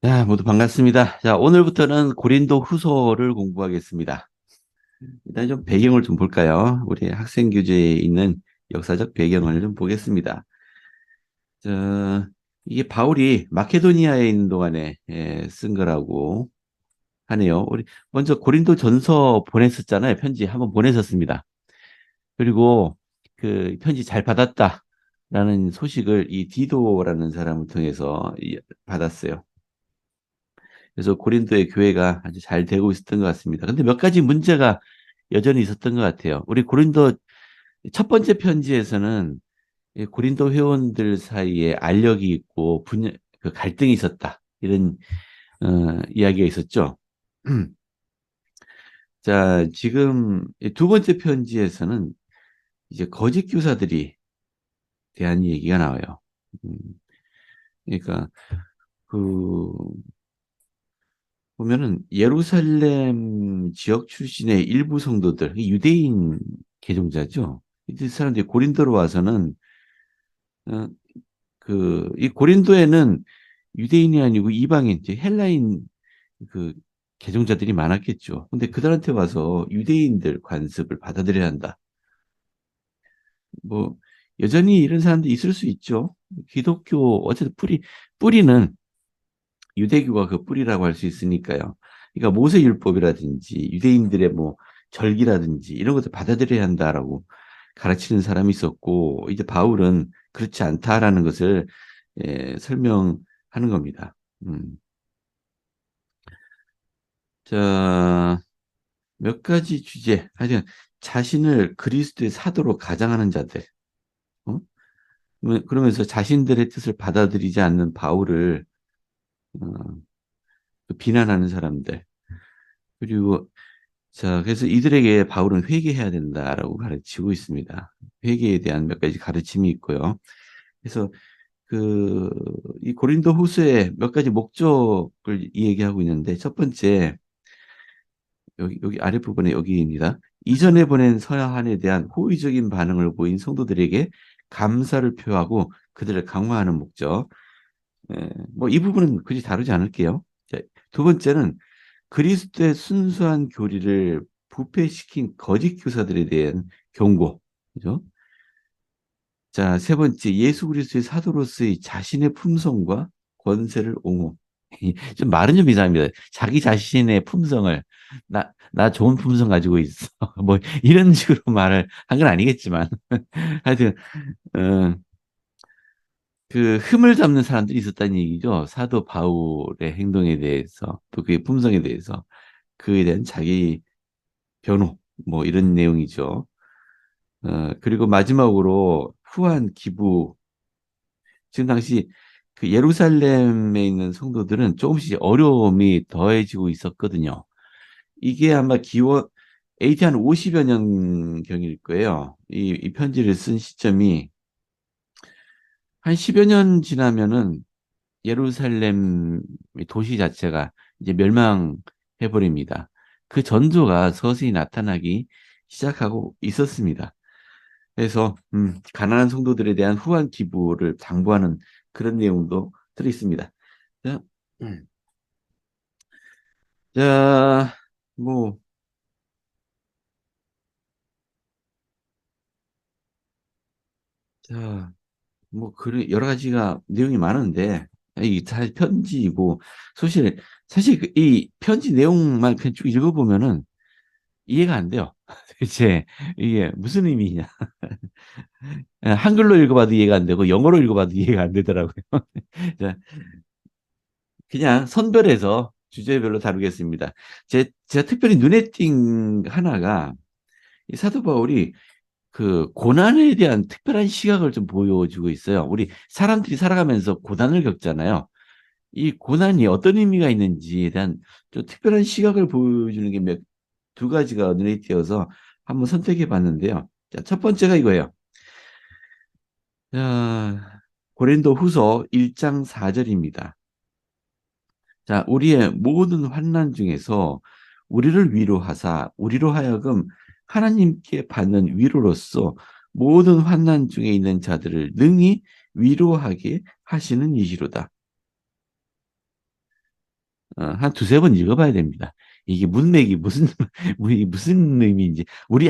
자, 모두 반갑습니다. 자, 오늘부터는 고린도 후서를 공부하겠습니다. 일단 좀 배경을 좀 볼까요? 우리 학생 교재에 있는 역사적 배경을 좀 보겠습니다. 이게 바울이 마케도니아에 있는 동안에 쓴 거라고 하네요. 우리 먼저 고린도 전서 보냈었잖아요. 편지 한번 보냈었습니다. 그리고 그 편지 잘 받았다라는 소식을 이 디도라는 사람을 통해서 받았어요. 그래서 고린도의 교회가 아주 잘 되고 있었던 것 같습니다. 근데 몇 가지 문제가 여전히 있었던 것 같아요. 우리 고린도 첫 번째 편지에서는 이 고린도 회원들 사이에 알력이 있고 그 갈등이 있었다. 이런 이야기가 있었죠. 자, 지금 이두 번째 편지에서는 이제 거짓 교사들이 대한 얘기가 나와요. 음, 그러니까 그 보면은 예루살렘 지역 출신의 일부 성도들, 유대인 개종자죠. 이 사람들이 고린도로 와서는 어, 이 고린도에는 유대인이 아니고 이방인, 이제 헬라인 그 개종자들이 많았겠죠. 근데 그들한테 와서 유대인들 관습을 받아들여야 한다. 뭐 여전히 이런 사람들이 있을 수 있죠. 기독교 어쨌든 뿌리는 유대교가 그 뿌리라고 할 수 있으니까요. 그러니까 모세율법이라든지 유대인들의 뭐 절기라든지 이런 것을 받아들여야 한다라고 가르치는 사람이 있었고, 이제 바울은 그렇지 않다라는 것을 설명하는 겁니다. 자, 몇 가지 주제. 하여튼 자신을 그리스도의 사도로 가장하는 자들. 어? 그러면서 자신들의 뜻을 받아들이지 않는 바울을 어, 비난하는 사람들. 그리고 자, 그래서 이들에게 바울은 회개해야 된다라고 가르치고 있습니다. 회개에 대한 몇 가지 가르침이 있고요. 그래서 이 고린도 후서의 몇 가지 목적을 얘기하고 있는데, 첫 번째, 여기 아랫부분에 여기입니다. 이전에 보낸 서야한에 대한 호의적인 반응을 보인 성도들에게 감사를 표하고 그들을 강화하는 목적. 뭐 이 부분은 굳이 다루지 않을게요. 자, 두 번째는 그리스도의 순수한 교리를 부패시킨 거짓 교사들에 대한 경고. 그죠? 자, 세 번째, 예수 그리스도의 사도로서의 자신의 품성과 권세를 옹호. 좀 말은 좀 이상합니다. 자기 자신의 품성을, 나 좋은 품성 가지고 있어. 뭐, 이런 식으로 말을 한 건 아니겠지만. 하여튼, 어, 그 흠을 잡는 사람들이 있었다는 얘기죠. 사도 바울의 행동에 대해서, 또 그의 품성에 대해서, 그에 대한 자기 변호, 뭐, 이런 내용이죠. 그리고 마지막으로 후한 기부. 지금 당시 그 예루살렘에 있는 성도들은 조금씩 어려움이 더해지고 있었거든요. 이게 아마 AD 한 50여 년경일 거예요. 이 편지를 쓴 시점이 한 10여 년 지나면은 예루살렘 도시 자체가 이제 멸망해 버립니다. 그 전조가 서서히 나타나기 시작하고 있었습니다. 그래서 가난한 성도들에 대한 후한 기부를 당부하는 그런 내용도 들어 있습니다. 자, 음. 자, 뭐, 자, 뭐, 그래, 여러 가지가 내용이 많은데, 이 사실 편지이고, 사실 이 편지 내용만 그냥 쭉 읽어보면은 이해가 안 돼요. 대체 이게 무슨 의미냐. 한글로 읽어봐도 이해가 안 되고, 영어로 읽어봐도 이해가 안 되더라고요. 자, 그냥 선별해서 주제별로 다루겠습니다. 제가 특별히 눈에 띈 하나가, 이 사도 바울이 그 고난에 대한 특별한 시각을 좀 보여주고 있어요. 우리 사람들이 살아가면서 고난을 겪잖아요. 이 고난이 어떤 의미가 있는지에 대한 좀 특별한 시각을 보여주는 게 두 가지가 눈에 띄어서 한번 선택해 봤는데요. 자, 첫 번째가 이거예요. 자, 고린도 후서 1장 4절입니다. 자, 우리의 모든 환난 중에서 우리를 위로하사 우리로 하여금 하나님께 받는 위로로서 모든 환난 중에 있는 자들을 능히 위로하게 하시는 이시로다. 한 두세 번 읽어봐야 됩니다. 이게 문맥이 무슨 이게 무슨 의미인지 우리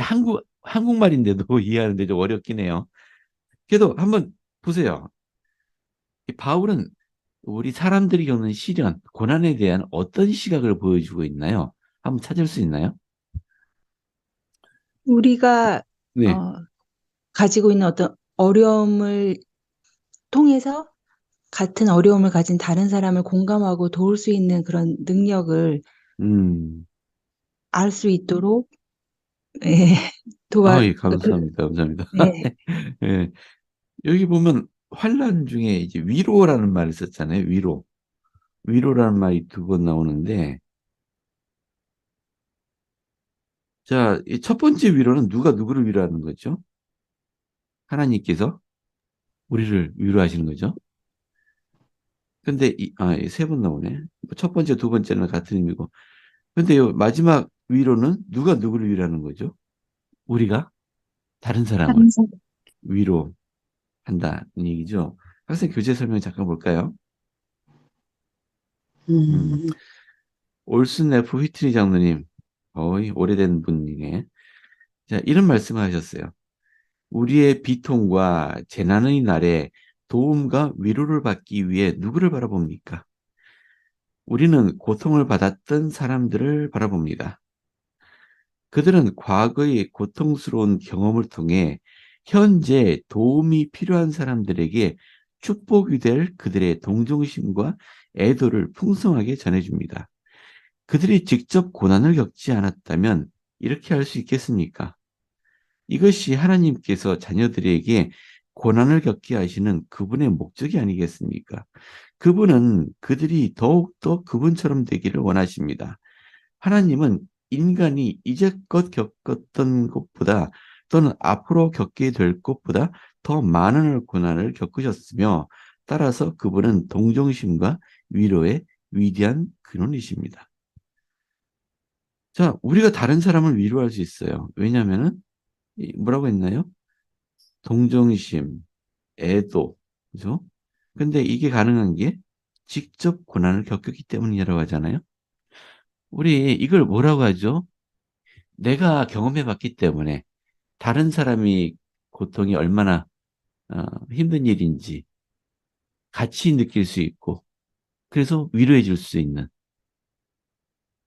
한국말인데도 이해하는데 좀 어렵긴 해요. 그래도 한번 보세요. 이 바울은 우리 사람들이 겪는 시련, 고난에 대한 어떤 시각을 보여주고 있나요? 한번 찾을 수 있나요? 우리가 네. 어, 가지고 있는 어떤 어려움을 통해서 같은 어려움을 가진 다른 사람을 공감하고 도울 수 있는 그런 능력을 음. 알 수 있도록 예, 도와 예, 감사합니다. 감사합니다. 예, 예. 여기 보면 환란 중에 이제 위로라는 말을 썼잖아요. 위로. 위로라는 말이 두 번 나오는데, 자, 이 첫 번째 위로는 누가 누구를 위로하는 거죠? 하나님께서 우리를 위로하시는 거죠. 근데 세 번 나오네. 첫 번째, 두 번째는 같은 의미고. 근데 요 마지막 위로는 누가 누구를 위로하는 거죠? 우리가 다른 사람을 항상 위로한다는 얘기죠. 학생 교재 설명 잠깐 볼까요? 음, 음, 올슨 F 휘트리 장로님, 거의 오래된 분이네. 자, 이런 말씀을 하셨어요. 우리의 비통과 재난의 날에 도움과 위로를 받기 위해 누구를 바라봅니까? 우리는 고통을 받았던 사람들을 바라봅니다. 그들은 과거의 고통스러운 경험을 통해 현재 도움이 필요한 사람들에게 축복이 될 그들의 동정심과 애도를 풍성하게 전해줍니다. 그들이 직접 고난을 겪지 않았다면 이렇게 할 수 있겠습니까? 이것이 하나님께서 자녀들에게 고난을 겪게 하시는 그분의 목적이 아니겠습니까? 그분은 그들이 더욱더 그분처럼 되기를 원하십니다. 하나님은 인간이 이제껏 겪었던 것보다 또는 앞으로 겪게 될 것보다 더 많은 고난을 겪으셨으며 따라서 그분은 동정심과 위로의 위대한 근원이십니다. 자, 우리가 다른 사람을 위로할 수 있어요. 왜냐하면은 뭐라고 했나요? 동정심, 애도, 그죠? 근데 이게 가능한 게 직접 고난을 겪었기 때문이라고 하잖아요. 우리 이걸 뭐라고 하죠? 내가 경험해 봤기 때문에 다른 사람이 고통이 얼마나 힘든 일인지 같이 느낄 수 있고 그래서 위로해 줄 수 있는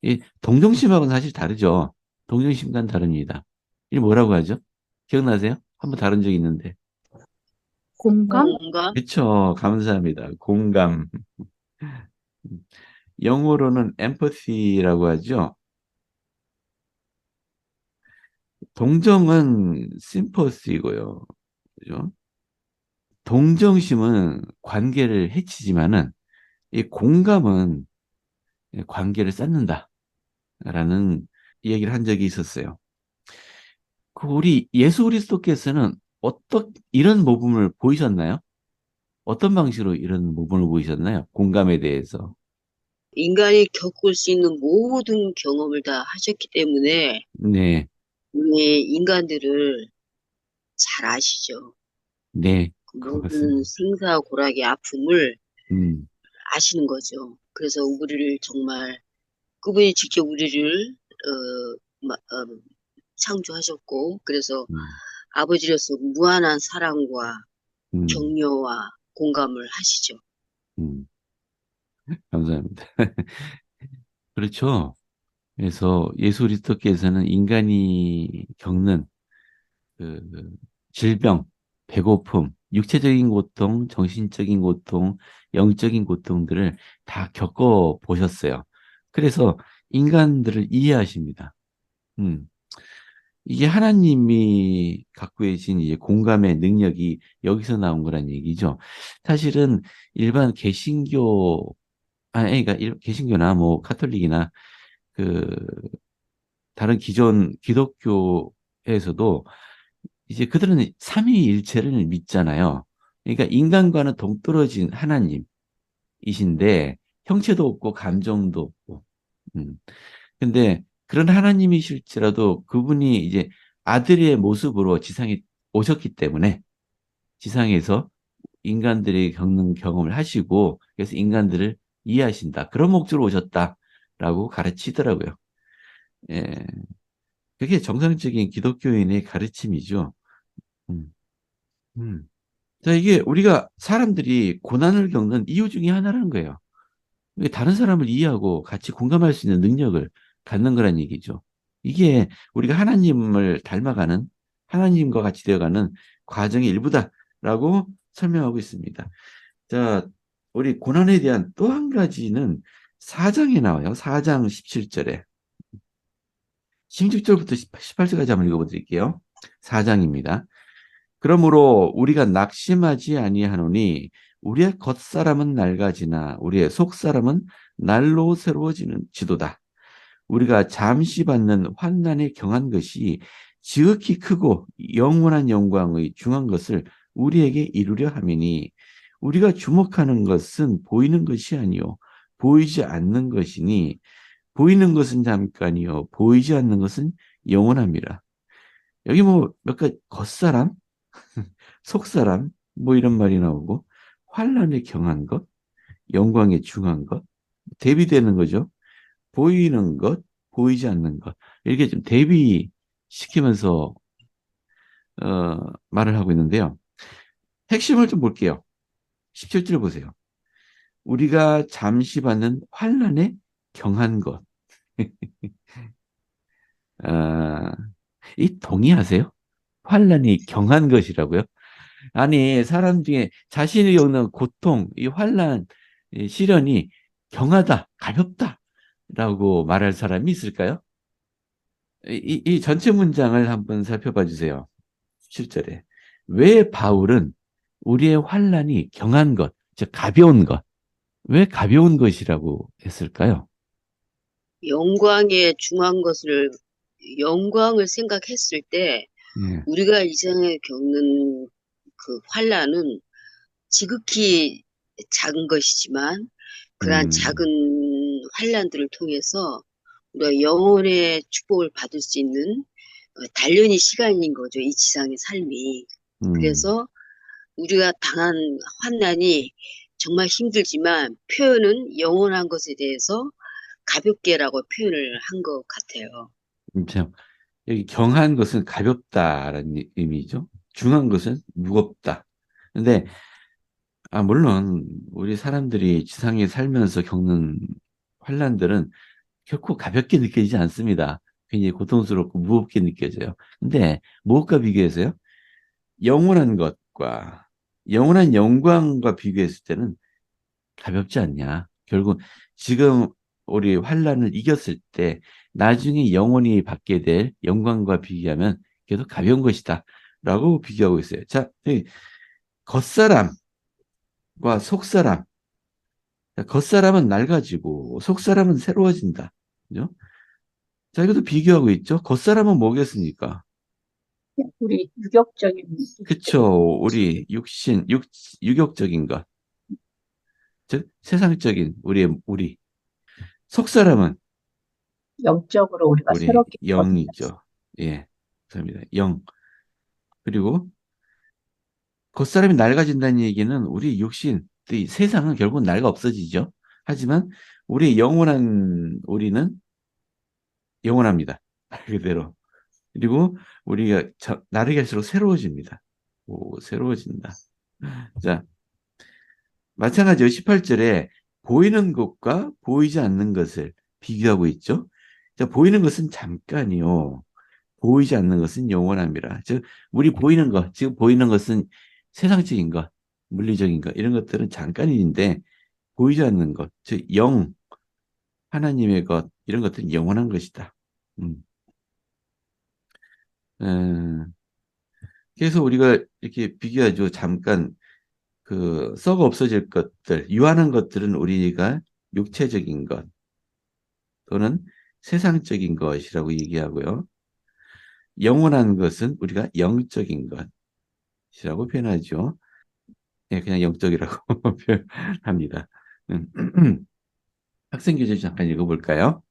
이 동정심하고는 사실 다르죠. 동정심과는 다릅니다. 이 뭐라고 하죠? 기억나세요? 한번 다룬 적 있는데. 공감? 공감? 그렇죠. 감사합니다. 공감. 영어로는 empathy라고 하죠. 동정은 sympathy고요. 그죠? 동정심은 관계를 해치지만은 이 공감은 관계를 쌓는다라는 얘기를 한 적이 있었어요. 그 우리 예수 그리스도께서는 이런 모범을 보이셨나요? 어떤 방식으로 이런 모범을 보이셨나요? 공감에 대해서. 인간이 겪을 수 있는 모든 경험을 다 하셨기 때문에 네, 우리 인간들을 잘 아시죠. 네, 그 모든 그것은, 생사고락의 아픔을 음, 아시는 거죠. 그래서 우리를 정말 그분이 직접 우리를 창조하셨고 그래서 음, 아버지로서 무한한 사랑과 음, 격려와 공감을 하시죠. 음, 감사합니다. 그렇죠. 그래서 예수 그리스도께서는 인간이 겪는 그 질병, 배고픔, 육체적인 고통, 정신적인 고통, 영적인 고통들을 다 겪어 보셨어요. 그래서 인간들을 이해하십니다. 음. 이게 하나님이 갖고 계신 이제 공감의 능력이 여기서 나온 거란 얘기죠. 사실은 일반 그러니까 개신교나 뭐 카톨릭이나 그 다른 기존 기독교에서도 이제 그들은 삼위일체를 믿잖아요. 그러니까 인간과는 동떨어진 하나님이신데 형체도 없고 감정도 없고. 음. 근데 그런 하나님이실지라도 그분이 이제 아들의 모습으로 지상에 오셨기 때문에 지상에서 인간들이 겪는 경험을 하시고 그래서 인간들을 이해하신다. 그런 목적으로 오셨다라고 가르치더라고요. 예, 그게 정상적인 기독교인의 가르침이죠. 음, 음. 자, 이게 우리가 사람들이 고난을 겪는 이유 중에 하나라는 거예요. 이게 다른 사람을 이해하고 같이 공감할 수 있는 능력을 갖는 거란 얘기죠. 이게 우리가 하나님을 닮아가는, 하나님과 같이 되어가는 과정의 일부다라고 설명하고 있습니다. 자, 우리 고난에 대한 또 한 가지는 4장에 나와요. 4장 17절에. 16절부터 18절까지 한번 읽어드릴게요. 4장입니다. 그러므로 우리가 낙심하지 아니하노니 우리의 겉사람은 낡아지나 우리의 속사람은 날로 새로워지는 지도다. 우리가 잠시 받는 환난에 경한 것이 지극히 크고 영원한 영광의 중한 것을 우리에게 이루려 함이니 우리가 주목하는 것은 보이는 것이 아니요 보이지 않는 것이니 보이는 것은 잠깐이요 보이지 않는 것은 영원함이라. 여기 뭐 몇 가지 겉사람, 속사람 뭐 이런 말이 나오고 환난에 경한 것, 영광에 중한 것 대비되는 거죠. 보이는 것, 보이지 않는 것 이렇게 좀 대비시키면서 말을 하고 있는데요. 핵심을 좀 볼게요. 17절 보세요. 우리가 잠시 받는 환난에 경한 것. 아, 이 동의하세요? 환난이 경한 것이라고요? 아니, 사람 중에 자신이 겪는 고통, 이 환난, 이 시련이 경하다, 가볍다라고 말할 사람이 있을까요? 이 전체 문장을 한번 살펴봐 주세요. 7절에. 왜 바울은 우리의 환난이 경한 것, 즉 가벼운 것, 왜 가벼운 것이라고 했을까요? 영광에 중한 것을 영광을 생각했을 때 예. 우리가 이 세상에 겪는 그 환란은 지극히 작은 것이지만 그러한 작은 음, 환란들을 통해서 우리가 영혼의 축복을 받을 수 있는 단련의 시간인 거죠. 이 지상의 삶이. 음, 그래서 우리가 당한 환난이 정말 힘들지만 표현은 영원한 것에 대해서 가볍게라고 표현을 한 것 같아요. 참, 여기 경한 것은 가볍다라는 의미죠. 중한 것은 무겁다. 근데 물론 우리 사람들이 지상에 살면서 겪는 환란들은 결코 가볍게 느껴지지 않습니다. 굉장히 고통스럽고 무겁게 느껴져요. 근데 무엇과 비교해서요? 영원한 것과 영원한 영광과 비교했을 때는 가볍지 않냐. 결국 지금 우리 환란을 이겼을 때 나중에 영원히 받게 될 영광과 비교하면 계속 가벼운 것이다. 라고 비교하고 있어요. 자, 겉사람과 속사람. 겉사람은 낡아지고 속사람은 새로워진다. 그죠? 자, 이것도 비교하고 있죠. 겉사람은 뭐겠습니까? 우리 유격적인 그쵸. 우리 육신, 유격적인 것. 즉, 세상적인 우리. 속사람은 영적으로 우리가 우리 새롭게 거듭났어요. 영이죠. 예. 감사합니다. 영. 그리고 겉사람이 낡아진다는 얘기는 우리 육신, 이 세상은 결국 낡아 없어지죠. 하지만 우리 영원한 우리는 영원합니다. 말 그대로. 그리고 우리가 나르게 할수록 새로워집니다. 오, 새로워진다. 자, 마찬가지로 18절에 보이는 것과 보이지 않는 것을 비교하고 있죠. 자, 보이는 것은 잠깐이요. 보이지 않는 것은 영원함이라. 즉, 우리 보이는 것, 지금 보이는 것은 세상적인 것, 물리적인 것, 이런 것들은 잠깐인데, 보이지 않는 것, 즉, 하나님의 것, 이런 것들은 영원한 것이다. 음. 그래서 우리가 이렇게 비교하죠. 잠깐, 썩어 없어질 것들, 유한한 것들은 우리가 육체적인 것, 또는 세상적인 것이라고 얘기하고요. 영원한 것은 우리가 영적인 것이라고 표현하죠. 예, 그냥 영적이라고 표현합니다. 음. 학생 교재 잠깐 읽어볼까요?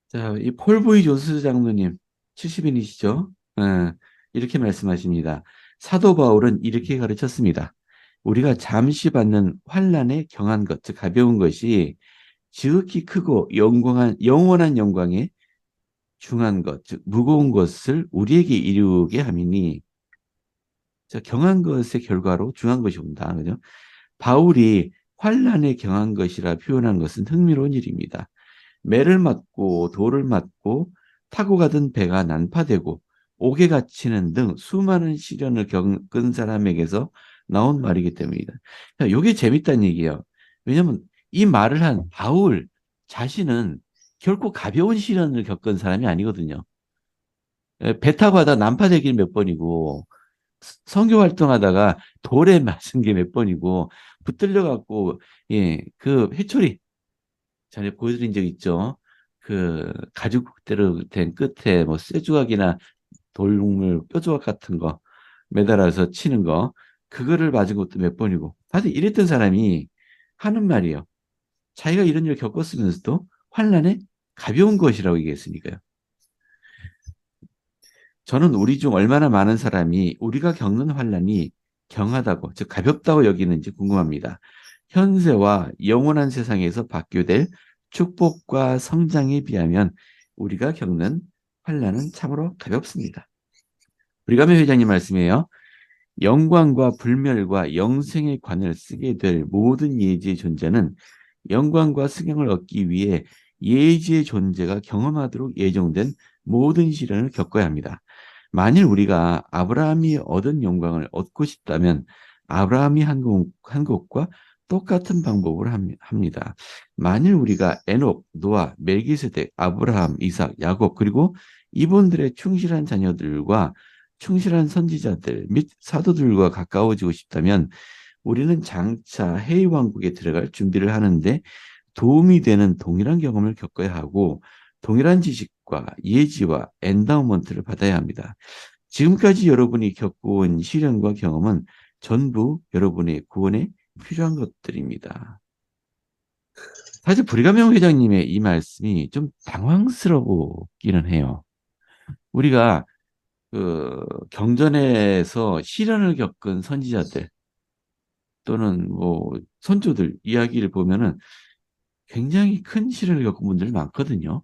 자, 이 폴보이 존스 장로님, 70인이시죠? 이렇게 말씀하십니다. 사도 바울은 이렇게 가르쳤습니다. 우리가 잠시 받는 환난에 경한 것, 즉 가벼운 것이 지극히 크고 영원한 영광에 중한 것, 즉 무거운 것을 우리에게 이루게 함이니, 자, 경한 것의 결과로 중한 것이 온다. 그죠? 바울이 환난에 경한 것이라 표현한 것은 흥미로운 일입니다. 매를 맞고 돌을 맞고 타고 가던 배가 난파되고 옥에 갇히는 등 수많은 시련을 겪은 사람에게서 나온 말이기 때문이다. 이게 재밌다는 얘기예요. 왜냐하면 이 말을 한 바울 자신은 결코 가벼운 시련을 겪은 사람이 아니거든요. 배 타고 하다 난파되길 몇 번이고 선교 활동하다가 돌에 맞은 게 몇 번이고 붙들려 갖고 그 회초리 전에 보여드린 적 있죠. 그 가죽대로 된 끝에 뭐 쇠조각이나 돌물 뼈조각 같은 거 매달아서 치는 거 그거를 맞은 것도 몇 번이고 다들 이랬던 사람이 하는 말이에요. 자기가 이런 일을 겪었으면서도 환난에 가벼운 것이라고 얘기했으니까요. 저는 우리 중 얼마나 많은 사람이 우리가 겪는 환난이 경하다고, 즉 가볍다고 여기는지 궁금합니다. 현세와 영원한 세상에서 받게 될 축복과 성장에 비하면 우리가 겪는 환난은 참으로 가볍습니다. 브리가메 회장님 말씀이에요. 영광과 불멸과 영생의 관을 쓰게 될 모든 예지의 존재는 영광과 승용을 얻기 위해 예지의 존재가 경험하도록 예정된 모든 시련을 겪어야 합니다. 만일 우리가 아브라함이 얻은 영광을 얻고 싶다면 아브라함이 한 것과 똑같은 방법을 합니다. 만일 우리가 에녹, 노아, 멜기세덱, 아브라함, 이삭, 야곱 그리고 이분들의 충실한 자녀들과 충실한 선지자들 및 사도들과 가까워지고 싶다면 우리는 장차 해의 왕국에 들어갈 준비를 하는데 도움이 되는 동일한 경험을 겪어야 하고 동일한 지식과 예지와 엔다우먼트를 받아야 합니다. 지금까지 여러분이 겪어온 시련과 경험은 전부 여러분의 구원에 필요한 것들입니다. 사실 브리가명 회장님의 이 말씀이 좀 당황스럽기는 해요. 우리가 그 경전에서 시련을 겪은 선지자들 또는 뭐 선조들 이야기를 보면은 굉장히 큰 시련을 겪은 분들 많거든요.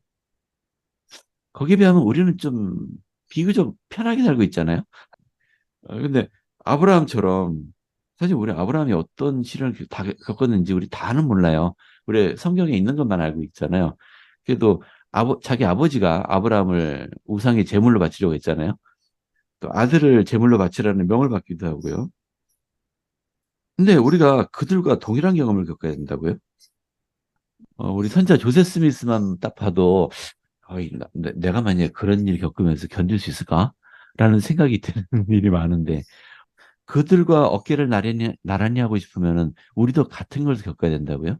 거기에 비하면 우리는 좀 비교적 편하게 살고 있잖아요. 근데 아브라함처럼 사실 우리 아브라함이 어떤 시련을 다 겪었는지 우리 다는 몰라요. 우리 성경에 있는 것만 알고 있잖아요. 그래도 자기 아버지가 아브라함을 우상의 제물로 바치려고 했잖아요. 또 아들을 제물로 바치라는 명을 받기도 하고요. 근데 우리가 그들과 동일한 경험을 겪어야 된다고요? 우리 선자 조세 스미스만 딱 봐도 내가 만약에 그런 일 겪으면서 견딜 수 있을까? 라는 생각이 드는 일이 많은데 그들과 어깨를 나란히 하고 싶으면은 우리도 같은 걸 겪어야 된다고요?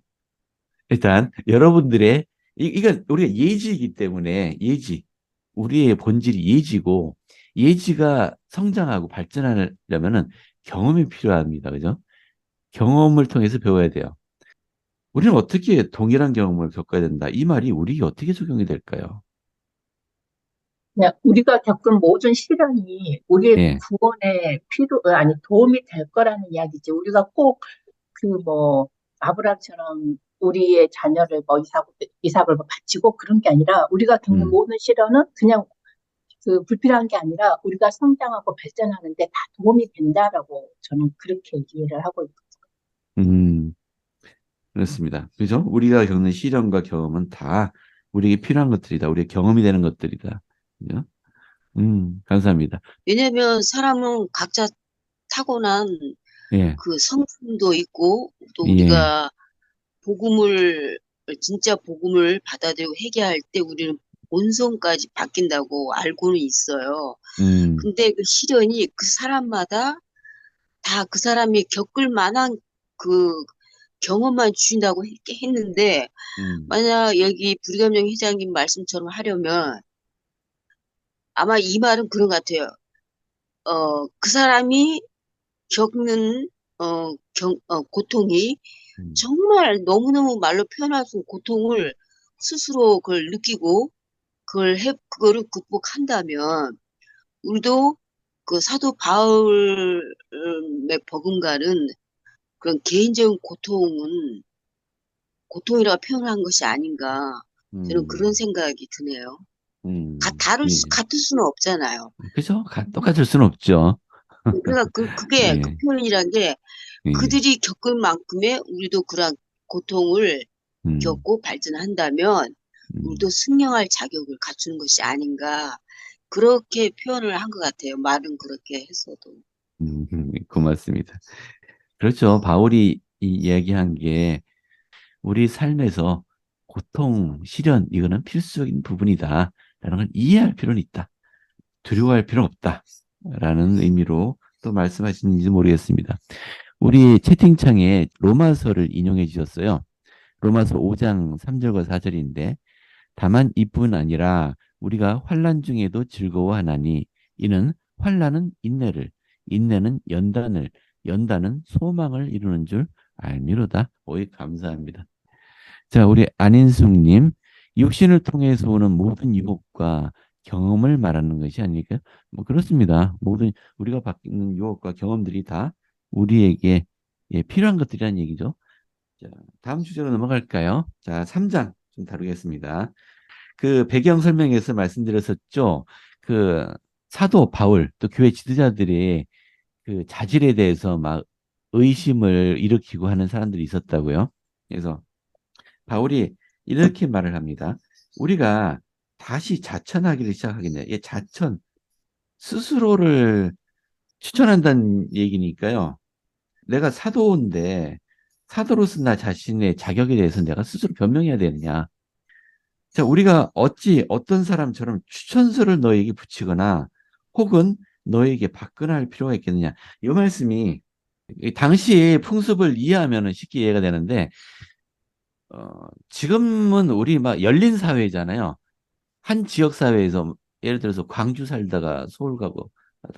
일단 여러분들의 이건 우리가 예지이기 때문에 우리의 본질이 예지고 예지가 성장하고 발전하려면은 경험이 필요합니다. 그죠? 경험을 통해서 배워야 돼요. 우리는 어떻게 동일한 경험을 겪어야 된다. 이 말이 우리에게 어떻게 적용이 될까요? 그냥 우리가 겪은 모든 시련이 우리의 예. 구원에 아니, 도움이 될 거라는 이야기지. 우리가 꼭 아브라함처럼 우리의 자녀를 이삭을 바치고 그런 게 아니라 우리가 겪는 음, 모든 시련은 그냥 그 불필요한 게 아니라 우리가 성장하고 발전하는데 다 도움이 된다라고 저는 그렇게 이해를 하고 있어요. 음, 그렇습니다. 그죠? 우리가 겪는 시련과 경험은 다 우리에게 필요한 것들이다. 우리의 경험이 되는 것들이다. 그죠? 감사합니다. 왜냐면 사람은 각자 타고난 예, 그 성품도 있고 또 예, 우리가 복음을 진짜 복음을 받아들이고 회개할 때 우리는 본성까지 바뀐다고 알고는 있어요. 음, 근데 그 시련이 그 사람마다 다 그 사람이 겪을 만한 그 경험만 주신다고 했는데 음, 만약 여기 불감정 회장님 말씀처럼 하려면 아마 이 말은 그런 것 같아요. 그 사람이 겪는 고통이 음, 정말 너무너무 말로 표현할 수 없는 고통을 스스로 그걸 느끼고 그거를 극복한다면 우리도 그 사도 바울의 버금가는 그런 개인적인 고통이라고 표현한 것이 아닌가. 저는 그런 음, 생각이 드네요. 예. 같을 수는 없잖아요. 그죠? 똑같을 수는 없죠. 그러니까 그 예, 표현이란 게 예, 그들이 겪은 만큼의 우리도 그런 고통을 음, 겪고 발전한다면 우리도 음, 승령할 자격을 갖추는 것이 아닌가. 그렇게 표현을 한 것 같아요. 말은 그렇게 했어도. 고맙습니다. 그렇죠. 바울이 이 이야기한 게 우리 삶에서 고통, 시련, 이거는 필수적인 부분이다. 라는 걸 이해할 필요는 있다. 두려워할 필요는 없다. 라는 의미로 또 말씀하시는지 모르겠습니다. 우리 채팅창에 로마서를 인용해 주셨어요. 로마서 5장 3절과 4절인데 다만 이뿐 아니라 우리가 환난 중에도 즐거워하나니 이는 환난은 인내를 인내는 연단을 연단은 소망을 이루는 줄 알미로다. 오이 감사합니다. 자, 우리 안인숙님, 육신을 통해서 오는 모든 유혹과 경험을 말하는 것이 아닐까요? 뭐 그렇습니다. 모든 우리가 받는 유혹과 경험들이 다 우리에게 필요한 것들이라는 얘기죠. 자, 다음 주제로 넘어갈까요? 자, 3장 좀 다루겠습니다. 그 배경 설명에서 말씀드렸었죠. 그 사도 바울 또 교회 지도자들이 그 자질에 대해서 막 의심을 일으키고 하는 사람들이 있었다고요. 그래서 바울이 이렇게 말을 합니다. 우리가 다시 자천하기를 시작하겠냐. 이 자천, 스스로를 추천한다는 얘기니까요. 내가 사도인데 사도로서 나 자신의 자격에 대해서 내가 스스로 변명해야 되느냐. 자, 우리가 어찌 어떤 사람처럼 추천서를 너에게 붙이거나 혹은 너에게 받거나 할 필요가 있겠느냐. 이 말씀이 당시의 풍습을 이해하면 쉽게 이해가 되는데 지금은 우리 막 열린 사회잖아요. 한 지역 사회에서 예를 들어서 광주 살다가 서울 가고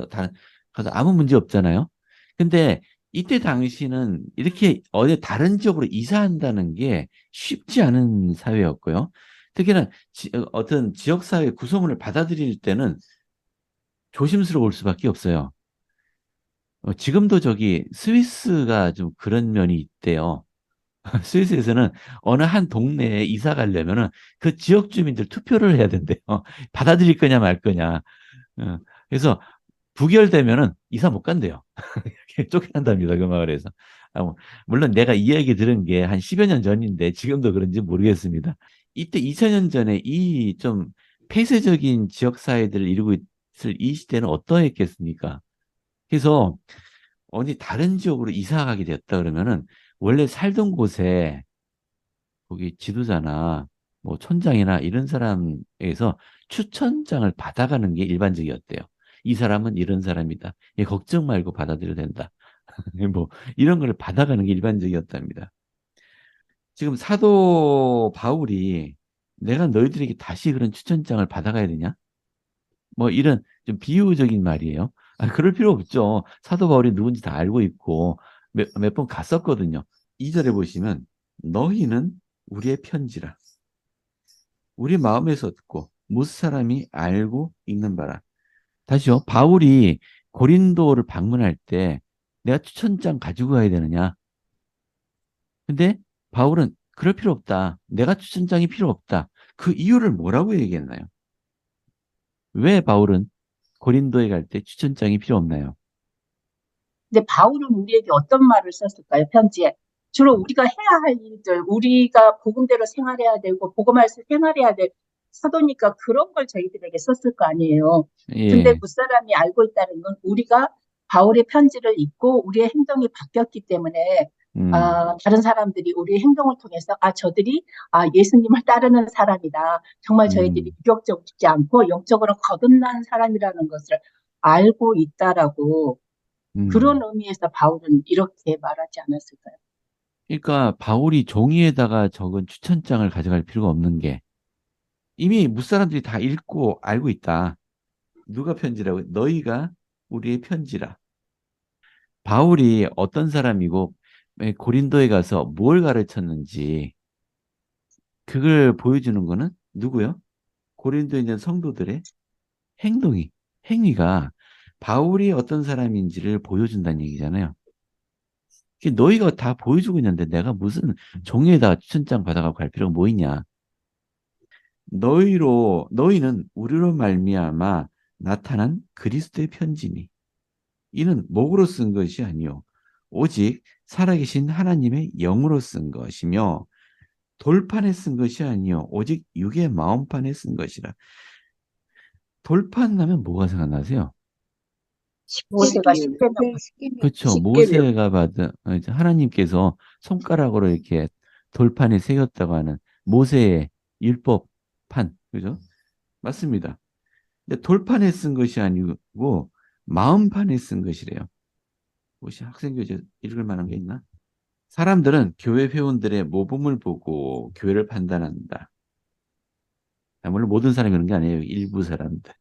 다른 가서 아무 문제 없잖아요. 근데 이때 당시는 이렇게 어디 다른 지역으로 이사한다는 게 쉽지 않은 사회였고요. 특히나 어떤 지역 사회 구성원을 받아들일 때는 조심스러울 수밖에 없어요. 지금도 저기 스위스가 좀 그런 면이 있대요. 스위스에서는 어느 한 동네에 이사 가려면은 그 지역 주민들 투표를 해야 된대요. 받아들일 거냐 말 거냐. 어, 그래서 부결되면은 이사 못 간대요. 쫓겨난답니다. 그 마을에서. 물론 내가 이 얘기 들은 게 한 10여 년 전인데 지금도 그런지 모르겠습니다. 이때 2000년 전에 이 좀 폐쇄적인 지역 사회들을 이루고 있을 이 시대는 어떠했겠습니까? 그래서 어디 다른 지역으로 이사 가게 되었다 그러면은 원래 살던 곳에 거기 지도자나 뭐 촌장이나 이런 사람에서 추천장을 받아가는 게 일반적이었대요. 이 사람은 이런 사람이다. 얘 걱정 말고 받아들여도 된다. 뭐 이런 걸 받아가는 게 일반적이었답니다. 지금 사도 바울이 내가 너희들에게 다시 그런 추천장을 받아가야 되냐? 뭐 이런 좀 비유적인 말이에요. 그럴 필요 없죠. 사도 바울이 누군지 다 알고 있고 몇 번 갔었거든요. 2절에 보시면 너희는 우리의 편지라. 우리 마음에서 듣고 무슨 사람이 알고 읽는 바라. 다시요. 바울이 고린도를 방문할 때 내가 추천장 가지고 가야 되느냐? 근데 바울은 그럴 필요 없다. 내가 추천장이 필요 없다. 그 이유를 뭐라고 얘기했나요? 왜 바울은 고린도에 갈 때 추천장이 필요 없나요? 근데 바울은 우리에게 어떤 말을 썼을까요? 편지에. 주로 우리가 해야 할 일들, 우리가 복음대로 생활해야 되고, 복음에서 생활해야 될 사도니까 그런 걸 저희들에게 썼을 거 아니에요. 근데 예, 윗사람이 알고 있다는 건 우리가 바울의 편지를 읽고 우리의 행동이 바뀌었기 때문에 다른 사람들이 우리의 행동을 통해서 저들이 예수님을 따르는 사람이다. 정말 저희들이 음, 유격적이지 않고 영적으로 거듭난 사람이라는 것을 알고 있다라고 그런 음. 의미에서 바울은 이렇게 말하지 않았을까요? 그러니까 바울이 종이에다가 적은 추천장을 가져갈 필요가 없는 게 이미 무사람들이 다 읽고 알고 있다. 누가 편지라고? 너희가 우리의 편지라. 바울이 어떤 사람이고 고린도에 가서 뭘 가르쳤는지 그걸 보여주는 거는 누구요? 고린도에 있는 성도들의 행동이, 행위가 바울이 어떤 사람인지를 보여준다는 얘기잖아요. 너희가 다 보여주고 있는데 내가 무슨 종이에다가 추천장 받아가고 갈 필요가 뭐 있냐. 너희는 우리로 말미암아 나타난 그리스도의 편지니 이는 목으로 쓴 것이 아니요 오직 살아계신 하나님의 영으로 쓴 것이며 돌판에 쓴 것이 아니요 오직 육의 마음판에 쓴 것이라. 돌판 나면 뭐가 생각나세요? 모세가 십계명, 십계명 그렇죠. 십계명. 모세가 받은 이제 하나님께서 손가락으로 이렇게 돌판에 새겼다고 하는 모세의 율법판, 그죠? 맞습니다. 근데 돌판에 쓴 것이 아니고 마음판에 쓴 것이래요. 혹시 학생교재 읽을 만한 게 있나? 사람들은 교회 회원들의 모범을 보고 교회를 판단한다. 물론 모든 사람이 그런 게 아니에요. 일부 사람들.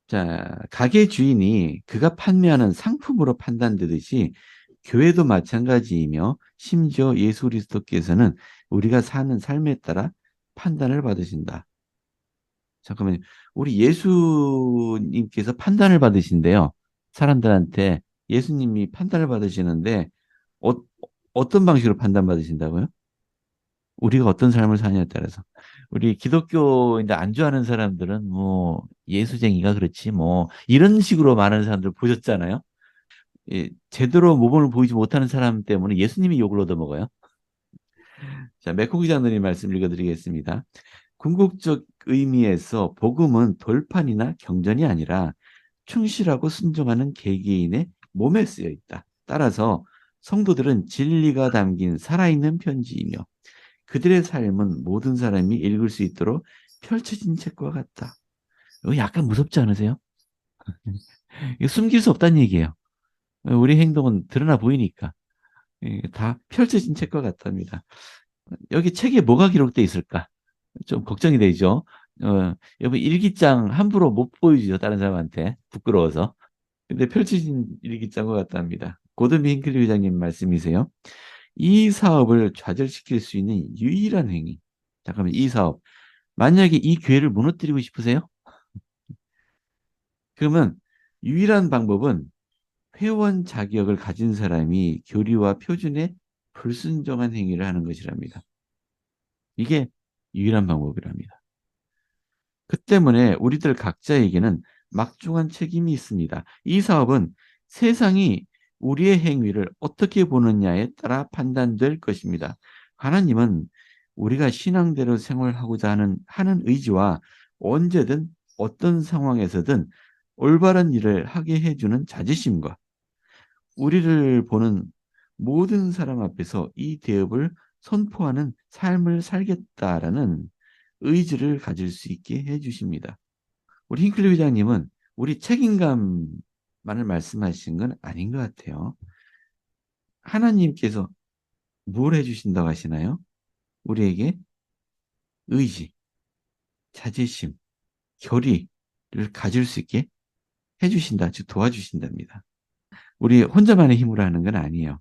자, 가게 주인이 그가 판매하는 상품으로 판단되듯이 교회도 마찬가지이며 심지어 예수 그리스도께서는 우리가 사는 삶에 따라 판단을 받으신다. 잠깐만요. 우리 예수님께서 판단을 받으신대요. 사람들한테 예수님이 판단을 받으시는데 어, 어떤 방식으로 판단받으신다고요? 우리가 어떤 삶을 사냐에 따라서. 우리 기독교인데 안주하는 사람들은 뭐 예수쟁이가 그렇지 뭐 이런 식으로 말하는 사람들 보셨잖아요. 예, 제대로 모범을 보이지 못하는 사람 때문에 예수님이 욕을 얻어먹어요. 자, 맥코 기자님 말씀 읽어드리겠습니다. 궁극적 의미에서 복음은 돌판이나 경전이 아니라 충실하고 순종하는 개개인의 몸에 쓰여 있다. 따라서 성도들은 진리가 담긴 살아있는 편지이며 그들의 삶은 모든 사람이 읽을 수 있도록 펼쳐진 책과 같다. 이거 약간 무섭지 않으세요? 이거 숨길 수 없다는 얘기예요. 우리 행동은 드러나 보이니까. 다 펼쳐진 책과 같답니다. 여기 책에 뭐가 기록되어 있을까? 좀 걱정이 되죠. 여러분 일기장 함부로 못 보여주죠. 다른 사람한테. 부끄러워서. 근데 펼쳐진 일기장과 같답니다. 고든비 힌클리 회장님 말씀이세요. 이 사업을 좌절시킬 수 있는 유일한 행위. 잠깐만, 이 사업. 만약에 이 기회를 무너뜨리고 싶으세요? 그러면 유일한 방법은 회원 자격을 가진 사람이 교리와 표준에 불순종한 행위를 하는 것이랍니다. 이게 유일한 방법이랍니다. 그 때문에 우리들 각자에게는 막중한 책임이 있습니다. 이 사업은 세상이 우리의 행위를 어떻게 보느냐에 따라 판단될 것입니다. 하나님은 우리가 신앙대로 생활하고자 하는 의지와 언제든 어떤 상황에서든 올바른 일을 하게 해주는 자지심과 우리를 보는 모든 사람 앞에서 이 대업을 선포하는 삶을 살겠다라는 의지를 가질 수 있게 해주십니다. 우리 힌클리 회장님은 우리 책임감만을 말씀하신 건 아닌 것 같아요. 하나님께서 뭘 해주신다고 하시나요? 우리에게 의지, 자제심, 결의를 가질 수 있게 해주신다, 즉 도와주신답니다. 우리 혼자만의 힘으로 하는 건 아니에요.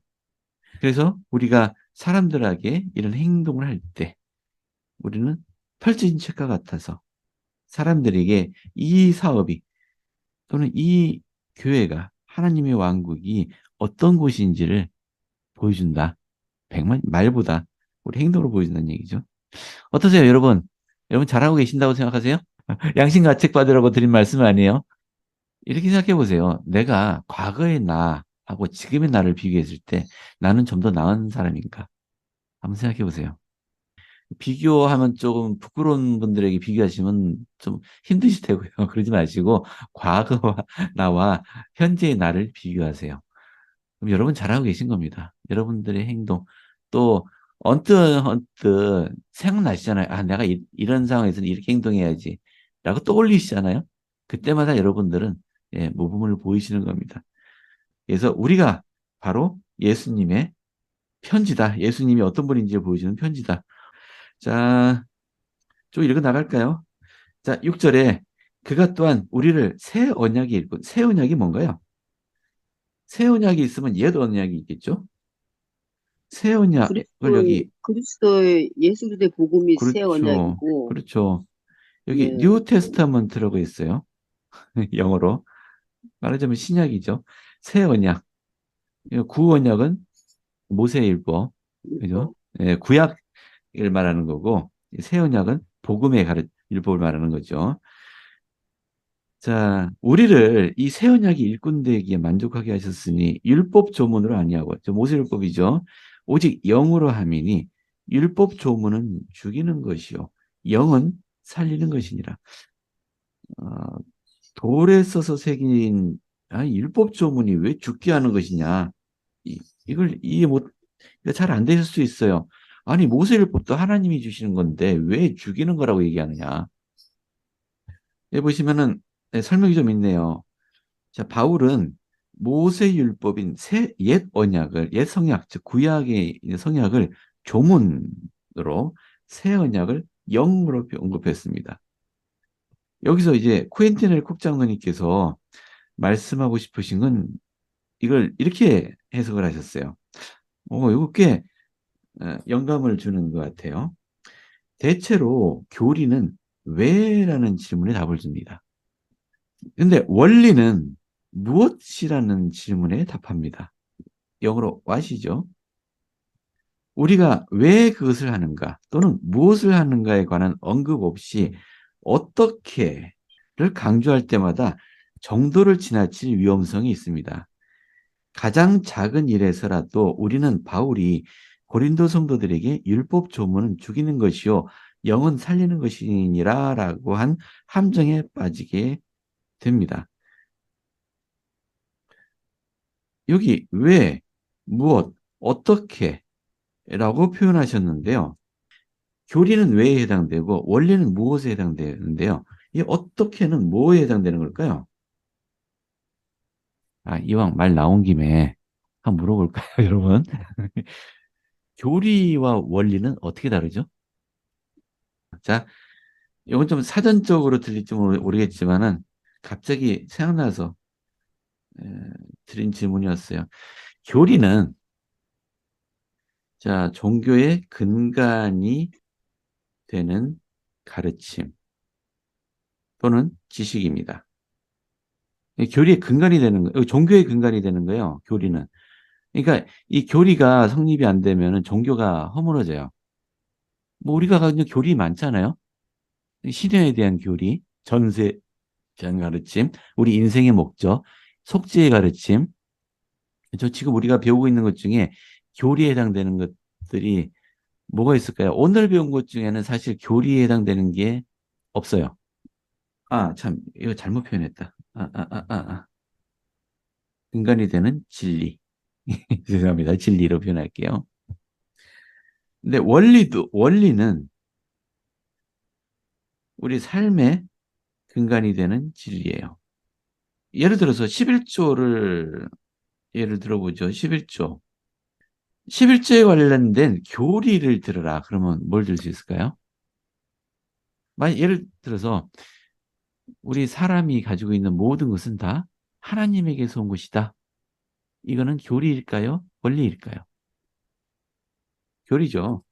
그래서 우리가 사람들에게 이런 행동을 할 때 우리는 펼쳐진 책과 같아서 사람들에게 이 사업이 또는 이 교회가 하나님의 왕국이 어떤 곳인지를 보여준다. 백만 말보다 우리 행동으로 보여준다는 얘기죠. 어떠세요, 여러분? 여러분 잘하고 계신다고 생각하세요? 양심가책 받으라고 드린 말씀 아니에요? 이렇게 생각해 보세요. 내가 과거의 나하고 지금의 나를 비교했을 때 나는 좀 더 나은 사람인가? 한번 생각해 보세요. 비교하면 조금 부끄러운 분들에게 비교하시면 좀 힘드실 테고요. 그러지 마시고 과거와 나와 현재의 나를 비교하세요. 그럼 여러분 잘하고 계신 겁니다. 여러분들의 행동 또 언뜻 생각나시잖아요. 아, 내가 이런 상황에서는 이렇게 행동해야지 라고 떠올리시잖아요. 그때마다 여러분들은 모범을 보이시는 겁니다. 그래서 우리가 바로 예수님의 편지다. 예수님이 어떤 분인지 보여주는 편지다. 자, 좀 읽어 나갈까요? 자, 6절에 그가 또한 우리를 새 언약이 읽고, 새 언약이 뭔가요? 새 언약이 있으면 옛 언약이 있겠죠? 새 언약을 여기, 그리스도의 예수 그리스도의 복음이 새 그렇죠. 언약이고, 그렇죠. 여기 네, 뉴 테스타먼트라고 있어요. 영어로. 말하자면 신약이죠. 새 언약. 구 언약은 모세율법, 그죠? 예, 구약을 말하는 거고, 새 언약은 복음의 율법을 말하는 거죠. 자, 우리를 이 새 언약이 일꾼되기에 만족하게 하셨으니 율법 조문으로 아니하고, 모세율법이죠. 오직 영으로 함이니 율법 조문은 죽이는 것이요 영은 살리는 것이니라. 어, 돌에 써서 새긴 율법 조문이 왜 죽게 하는 것이냐? 이걸 이해 못, 잘 안 되실 수 있어요. 아니, 모세율법도 하나님이 주시는 건데 왜 죽이는 거라고 얘기하느냐? 여기 보시면은 설명이 좀 있네요. 자, 바울은 모세율법인 옛 언약을, 옛 성약, 즉 구약의 성약을 조문으로 새 언약을 영으로 언급했습니다. 여기서 이제 쿠엔틴 쿡 장로님께서 말씀하고 싶으신 건 이걸 이렇게 해석을 하셨어요. 이거 꽤 영감을 주는 것 같아요. 대체로 교리는 왜라는 질문에 답을 줍니다. 근데 원리는 무엇이라는 질문에 답합니다. 영어로 what이죠. 우리가 왜 그것을 하는가 또는 무엇을 하는가에 관한 언급 없이 어떻게를 강조할 때마다 정도를 지나칠 위험성이 있습니다. 가장 작은 일에서라도 우리는 바울이 고린도 성도들에게 율법 조문은 죽이는 것이요 영은 살리는 것이니라 라고 한 함정에 빠지게 됩니다. 여기 왜, 무엇, 어떻게 라고 표현하셨는데요. 교리는 왜에 해당되고 원리는 무엇에 해당되는데요. 이 어떻게는 뭐에 해당되는 걸까요? 이왕 말 나온 김에 한번 물어볼까요, 여러분? 교리와 원리는 어떻게 다르죠? 자, 이건 좀 사전적으로 들릴지 모르겠지만은 갑자기 생각나서 에, 드린 질문이었어요. 교리는 자, 종교의 근간이 되는 가르침 또는 지식입니다. 교리의 근간이 되는 거, 종교의 근간이 되는 거예요. 교리는. 그러니까 이 교리가 성립이 안 되면은 종교가 허물어져요. 뭐 우리가 가진 교리 많잖아요. 신화에 대한 교리, 전세에 대한 가르침, 우리 인생의 목적, 속죄의 가르침. 지금 우리가 배우고 있는 것 중에 교리에 해당되는 것들이 뭐가 있을까요? 오늘 배운 것 중에는 사실 교리에 해당되는 게 없어요. 참, 이거 잘못 표현했다. 근간이 되는 진리. 죄송합니다. 진리로 표현할게요. 근데 원리는 우리 삶의 근간이 되는 진리예요. 예를 들어서 11조를 예를 들어보죠. 11조. 11조에 관련된 교리를 들으라. 그러면 뭘 들 수 있을까요? 예를 들어서 우리 사람이 가지고 있는 모든 것은 다 하나님에게서 온 것이다. 이거는 교리일까요? 원리일까요? 교리죠.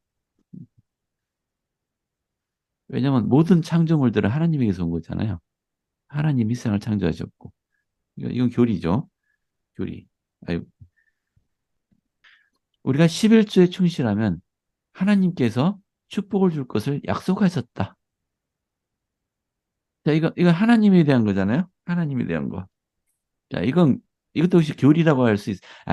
왜냐하면 모든 창조물들은 하나님에게서 온 거잖아요. 하나님이 세상을 창조하셨고. 이건 교리죠. 교리. 우리가 11조에 충실하면 하나님께서 축복을 줄 것을 약속하셨다. 자, 이거 하나님에 대한 거잖아요. 하나님에 대한 거. 자, 이것도 혹시 교리라고 할 수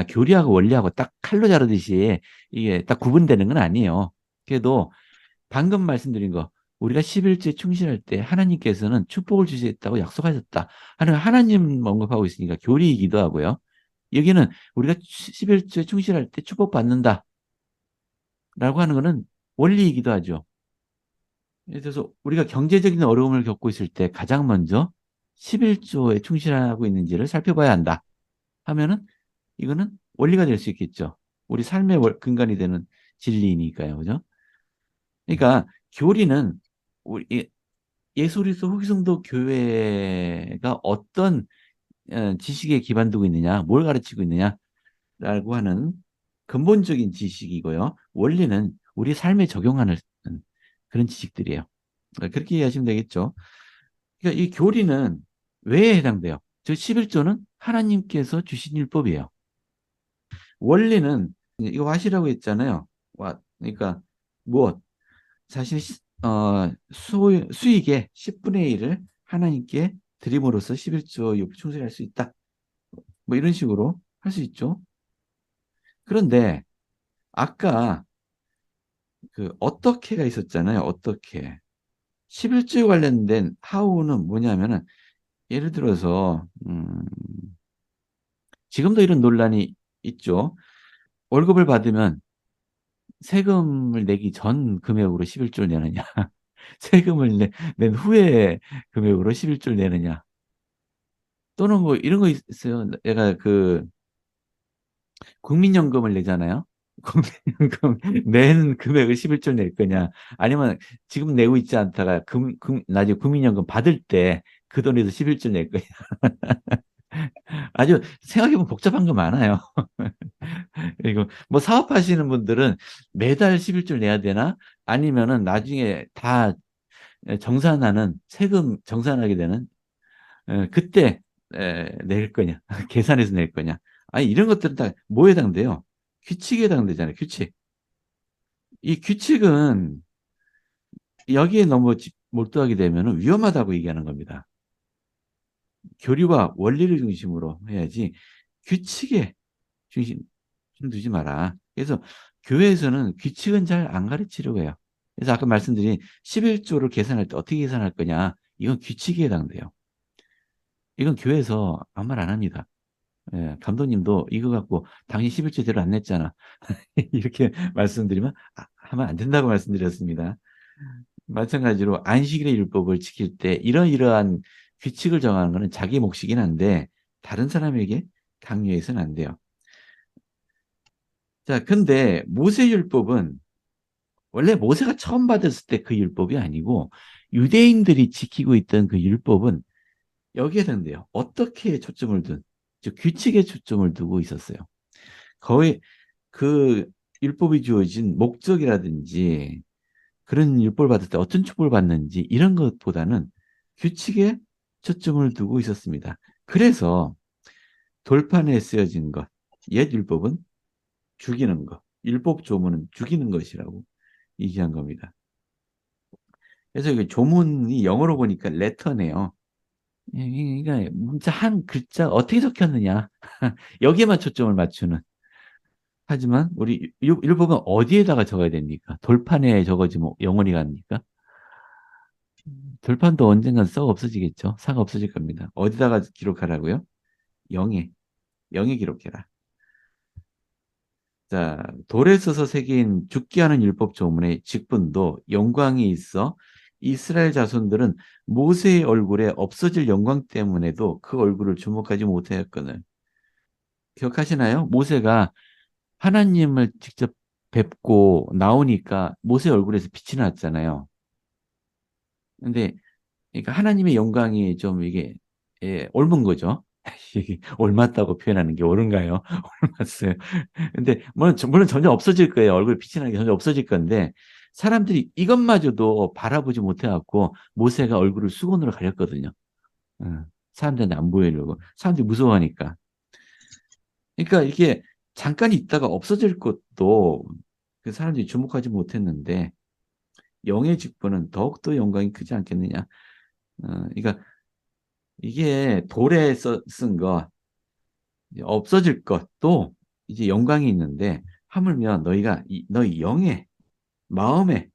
교리하고 원리하고 딱 칼로 자르듯이 이게 딱 구분되는 건 아니에요. 그래도 방금 말씀드린 거, 우리가 11조에 충실할 때 하나님께서는 축복을 주시겠다고 약속하셨다. 하나님 언급하고 있으니까 교리이기도 하고요. 여기는 우리가 11조에 충실할 때 축복받는다. 라고 하는 거는 원리이기도 하죠. 예를 들어서 우리가 경제적인 어려움을 겪고 있을 때 가장 먼저 11조에 충실하고 있는지를 살펴봐야 한다. 하면은 이거는 원리가 될 수 있겠죠. 우리 삶의 근간이 되는 진리니까요. 그죠? 그러니까 교리는 우리 예수 그리스도 후기성도 교회가 어떤 지식에 기반두고 있느냐, 뭘 가르치고 있느냐라고 하는 근본적인 지식이고요. 원리는 우리 삶에 적용하는 그런 지식들이에요. 그렇게 이해하시면 되겠죠. 그러니까 이 교리는 왜 해당돼요? 저 11조는 하나님께서 주신 율법이에요. 원리는 이거 와시라고 했잖아요. 와, 그러니까 무엇? 자신의 수익의 10분의 1을 하나님께 드림으로써 11조 율법 충실할 수 있다. 뭐 이런 식으로 할 수 있죠. 그런데 아까 그 어떻게가 있었잖아요. 어떻게. 11조에 관련된 하우는 뭐냐면은 예를 들어서 지금도 이런 논란이 있죠. 월급을 받으면 세금을 내기 전 금액으로 11조를 내느냐. 세금을 낸 후에 금액으로 11조를 내느냐. 또는 뭐 이런 거 있어요. 내가 그 국민연금을 내잖아요. 국민연금 낸 금액을 11조를 낼 거냐. 아니면 지금 내고 있지 않다가 나중에 국민연금 받을 때 그 돈에서 11조 낼 거냐. 아주 생각해보면 복잡한 거 많아요. 그리고 뭐 사업하시는 분들은 매달 11조를 내야 되나? 아니면은 나중에 다 정산하는 세금 정산하게 되는 그때 낼 거냐? 계산해서 낼 거냐? 아니 이런 것들은 다 뭐에 해당돼요? 규칙에 해당되잖아요. 규칙. 이 규칙은 여기에 너무 몰두하게 되면 위험하다고 얘기하는 겁니다. 교리와 원리를 중심으로 해야지 규칙에 중심 좀 두지 마라. 그래서 교회에서는 규칙은 잘 안 가르치려고 해요. 그래서 아까 말씀드린 11조를 계산할 때 어떻게 계산할 거냐. 이건 규칙에 해당돼요. 이건 교회에서 아무 말 안 합니다. 예, 감독님도 이거 갖고 당신 11조대로 안 냈잖아. 이렇게 말씀드리면 하면 안 된다고 말씀드렸습니다. 마찬가지로 안식일의 율법을 지킬 때 이러이러한 규칙을 정하는 것은 자기 몫이긴 한데 다른 사람에게 강요해서는 안 돼요. 자, 근데 모세율법은 원래 모세가 처음 받았을 때 그 율법이 아니고 유대인들이 지키고 있던 그 율법은 여기에 해당돼요. 어떻게 초점을 즉 규칙에 초점을 두고 있었어요. 거의 그 율법이 주어진 목적이라든지 그런 율법을 받을 때 어떤 축복을 받는지 이런 것보다는 규칙에 초점을 두고 있었습니다. 그래서 돌판에 쓰여진 것, 옛 율법은 죽이는 것, 율법 조문은 죽이는 것이라고 얘기한 겁니다. 그래서 이게 조문이 영어로 보니까 레터네요. 그러니까 문자 한 글자 어떻게 적혔느냐 여기에만 초점을 맞추는. 하지만 우리 율법은 어디에다가 적어야 됩니까? 돌판에 적어지면 영원히 갑니까? 돌판도 언젠간 썩 없어지겠죠. 싹 없어질 겁니다. 어디다가 기록하라고요? 영에. 영에 기록해라. 자, 돌에 써서 새긴 죽게 하는 율법 조문의 직분도 영광이 있어 이스라엘 자손들은 모세의 얼굴에 없어질 영광 때문에도 그 얼굴을 주목하지 못하였거든. 기억하시나요? 모세가 하나님을 직접 뵙고 나오니까 모세 얼굴에서 빛이 났잖아요. 근데 그러니까 하나님의 영광이 좀 이게 옮은 거죠. 옮았다고 표현하는 게 옳은가요? 옮았어요. 근데 물론 점점 없어질 거예요. 얼굴 빛이 나는 게 점점 없어질 건데 사람들이 이것마저도 바라보지 못해갖고 모세가 얼굴을 수건으로 가렸거든요. 사람들한테 안 보이려고. 사람들이 무서워하니까. 그러니까 이게 잠깐 있다가 없어질 것도 그 사람들이 주목하지 못했는데 영의 직분은 더욱더 영광이 크지 않겠느냐. 그러니까 이게 돌에 쓴 거, 없어질 것도 이제 영광이 있는데 하물며 너희가 너희 영의 마음에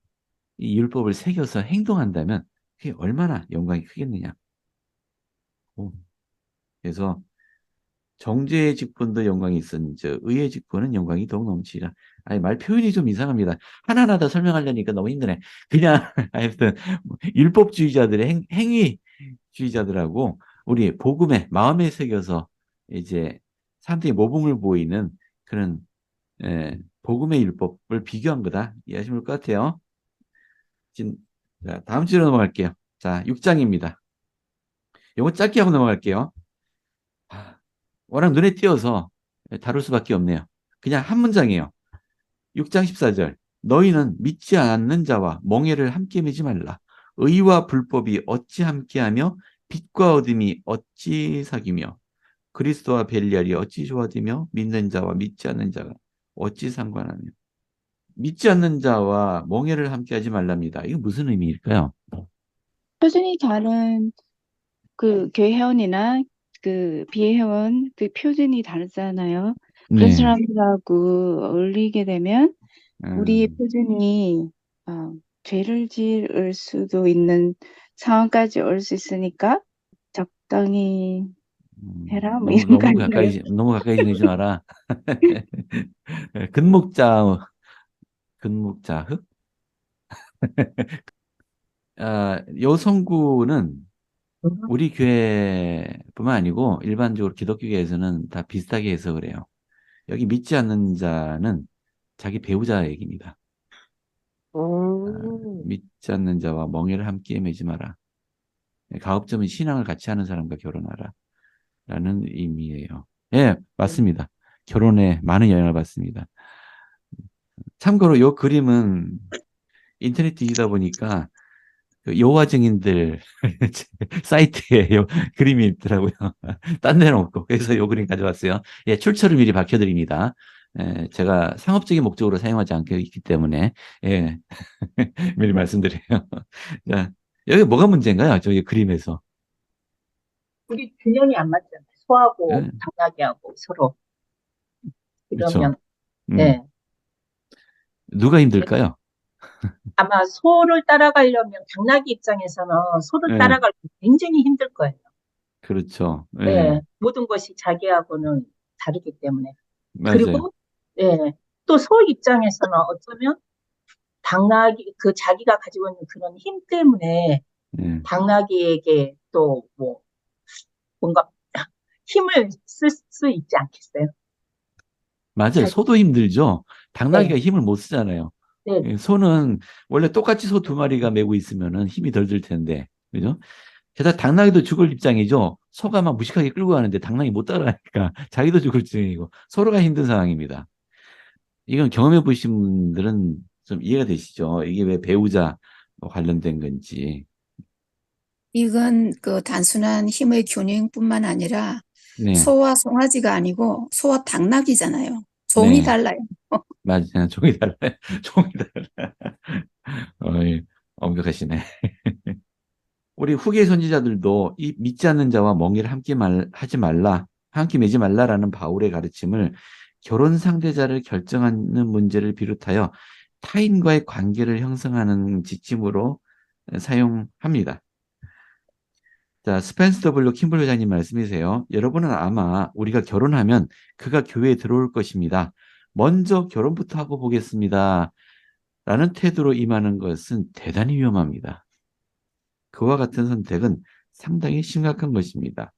이 율법을 새겨서 행동한다면 그게 얼마나 영광이 크겠느냐. 그래서 정죄의 직분도 영광이 있은즉 의의 직분은 영광이 더욱 넘치리라. 아니 말 표현이 좀 이상합니다. 하나하나 다 설명하려니까 너무 힘드네. 그냥 하여튼 율법주의자들의 행위주의자들하고 우리 복음에 마음에 새겨서 이제 사람들이 모범을 보이는 그런 복음의 율법을 비교한 거다. 이해하시면 될 것 같아요. 지금 자, 다음 주로 넘어갈게요. 자, 6장입니다. 이거 짧게 하고 넘어갈게요. 워낙 눈에 띄어서 다룰 수밖에 없네요. 그냥 한 문장이에요. 6장 14절. 너희는 믿지 않는 자와 멍에를 함께 매지 말라. 의와 불법이 어찌 함께하며 빛과 어둠이 어찌 사귀며 그리스도와 벨리알이 어찌 조화되며 믿는 자와 믿지 않는 자가 어찌 상관하며. 믿지 않는 자와 멍에를 함께하지 말랍니다. 이거 무슨 의미일까요? 표준이 다른 그 교회 회원이나 그 비회원 그 표준이 다르잖아요. 그런 네. 사람들하고 어울리게 되면 우리의 음, 표준이 죄를 지을 수도 있는 상황까지 올 수 있으니까 적당히 해라 뭐 이런 거 아닌가요? 너무 가까이 지내지 마라. 근목자, 근목자흑? 요성구는 음. 우리 교회뿐만 아니고 일반적으로 기독교계에서는 다 비슷하게 해석을 해요. 여기 믿지 않는 자는 자기 배우자 얘기입니다. 믿지 않는 자와 멍에를 함께 매지 마라. 가급적이면 신앙을 같이 하는 사람과 결혼하라. 라는 의미예요. 예, 맞습니다. 결혼에 많은 영향을 받습니다. 참고로 이 그림은 인터넷 뒤지다 보니까 그 여호와 증인들 사이트에 요 그림이 있더라고요. 딴 데는 없고. 그래서 요 그림 가져왔어요. 예, 출처를 미리 밝혀드립니다. 예, 제가 상업적인 목적으로 사용하지 않고 있기 때문에, 예, 미리 말씀드려요. 자, 여기 뭐가 문제인가요? 저기 그림에서. 우리 균형이 안 맞잖아요. 소하고 예, 당나귀하고 서로. 그렇죠. 그러면, 음, 예. 누가 힘들까요? 아마 소를 따라가려면 당나귀 입장에서는 소를 예, 따라갈 때 굉장히 힘들 거예요. 그렇죠. 예, 예. 모든 것이 자기하고는 다르기 때문에. 맞아요. 그리고, 예. 또 소 입장에서는 어쩌면 당나귀, 그 자기가 가지고 있는 그런 힘 때문에 예. 당나귀에게 또 뭐, 뭔가 힘을 쓸 수 있지 않겠어요? 맞아요. 자기, 소도 힘들죠. 네. 당나귀가 힘을 못 쓰잖아요. 네. 예, 소는 원래 똑같이 소 두 마리가 메고 있으면은 힘이 덜 들 텐데, 그죠? 게다가 당나귀도 죽을 입장이죠. 소가 막 무식하게 끌고 가는데 당나귀 못 따라가니까 자기도 죽을 지경이고 서로가 힘든 상황입니다. 이건 경험해 보신 분들은 좀 이해가 되시죠? 이게 왜 배우자 관련된 건지. 이건 그 단순한 힘의 균형뿐만 아니라 네, 소와 송아지가 아니고 소와 당나귀잖아요. 종이 네, 달라요. 맞아요. 종이 달라요. 종이 달라. 어이, 엄격하시네. 우리 후계 선지자들도 이 믿지 않는 자와 멍에를 하지 말라, 함께 매지 말라라는 바울의 가르침을 결혼 상대자를 결정하는 문제를 비롯하여 타인과의 관계를 형성하는 지침으로 사용합니다. 자, 스펜스 W 킴블 회장님 말씀이세요. 여러분은 아마 우리가 결혼하면 그가 교회에 들어올 것입니다. 먼저 결혼부터 하고 보겠습니다. 라는 태도로 임하는 것은 대단히 위험합니다. 그와 같은 선택은 상당히 심각한 것입니다.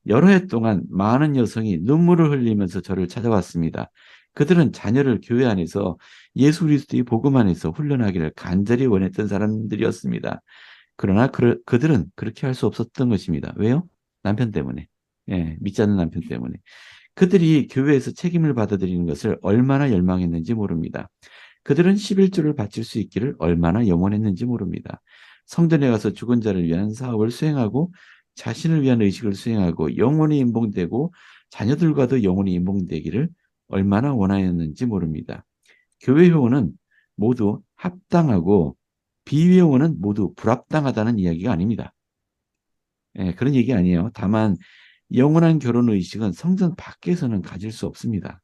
여러 해 동안 많은 여성이 눈물을 흘리면서 저를 찾아왔습니다. 그들은 자녀를 교회 안에서 예수 그리스도의 복음 안에서 훈련하기를 간절히 원했던 사람들이었습니다. 그러나 그들은 그렇게 할 수 없었던 것입니다. 왜요? 남편 때문에. 예, 믿지 않는 남편 때문에. 그들이 교회에서 책임을 받아들이는 것을 얼마나 열망했는지 모릅니다. 그들은 11조를 바칠 수 있기를 얼마나 염원했는지 모릅니다. 성전에 가서 죽은 자를 위한 사업을 수행하고 자신을 위한 의식을 수행하고 영원히 임봉되고 자녀들과도 영원히 임봉되기를 얼마나 원하였는지 모릅니다. 교회 회원은 모두 합당하고 비회원은 모두 불합당하다는 이야기가 아닙니다. 예, 그런 얘기 아니에요. 다만 영원한 결혼 의식은 성전 밖에서는 가질 수 없습니다.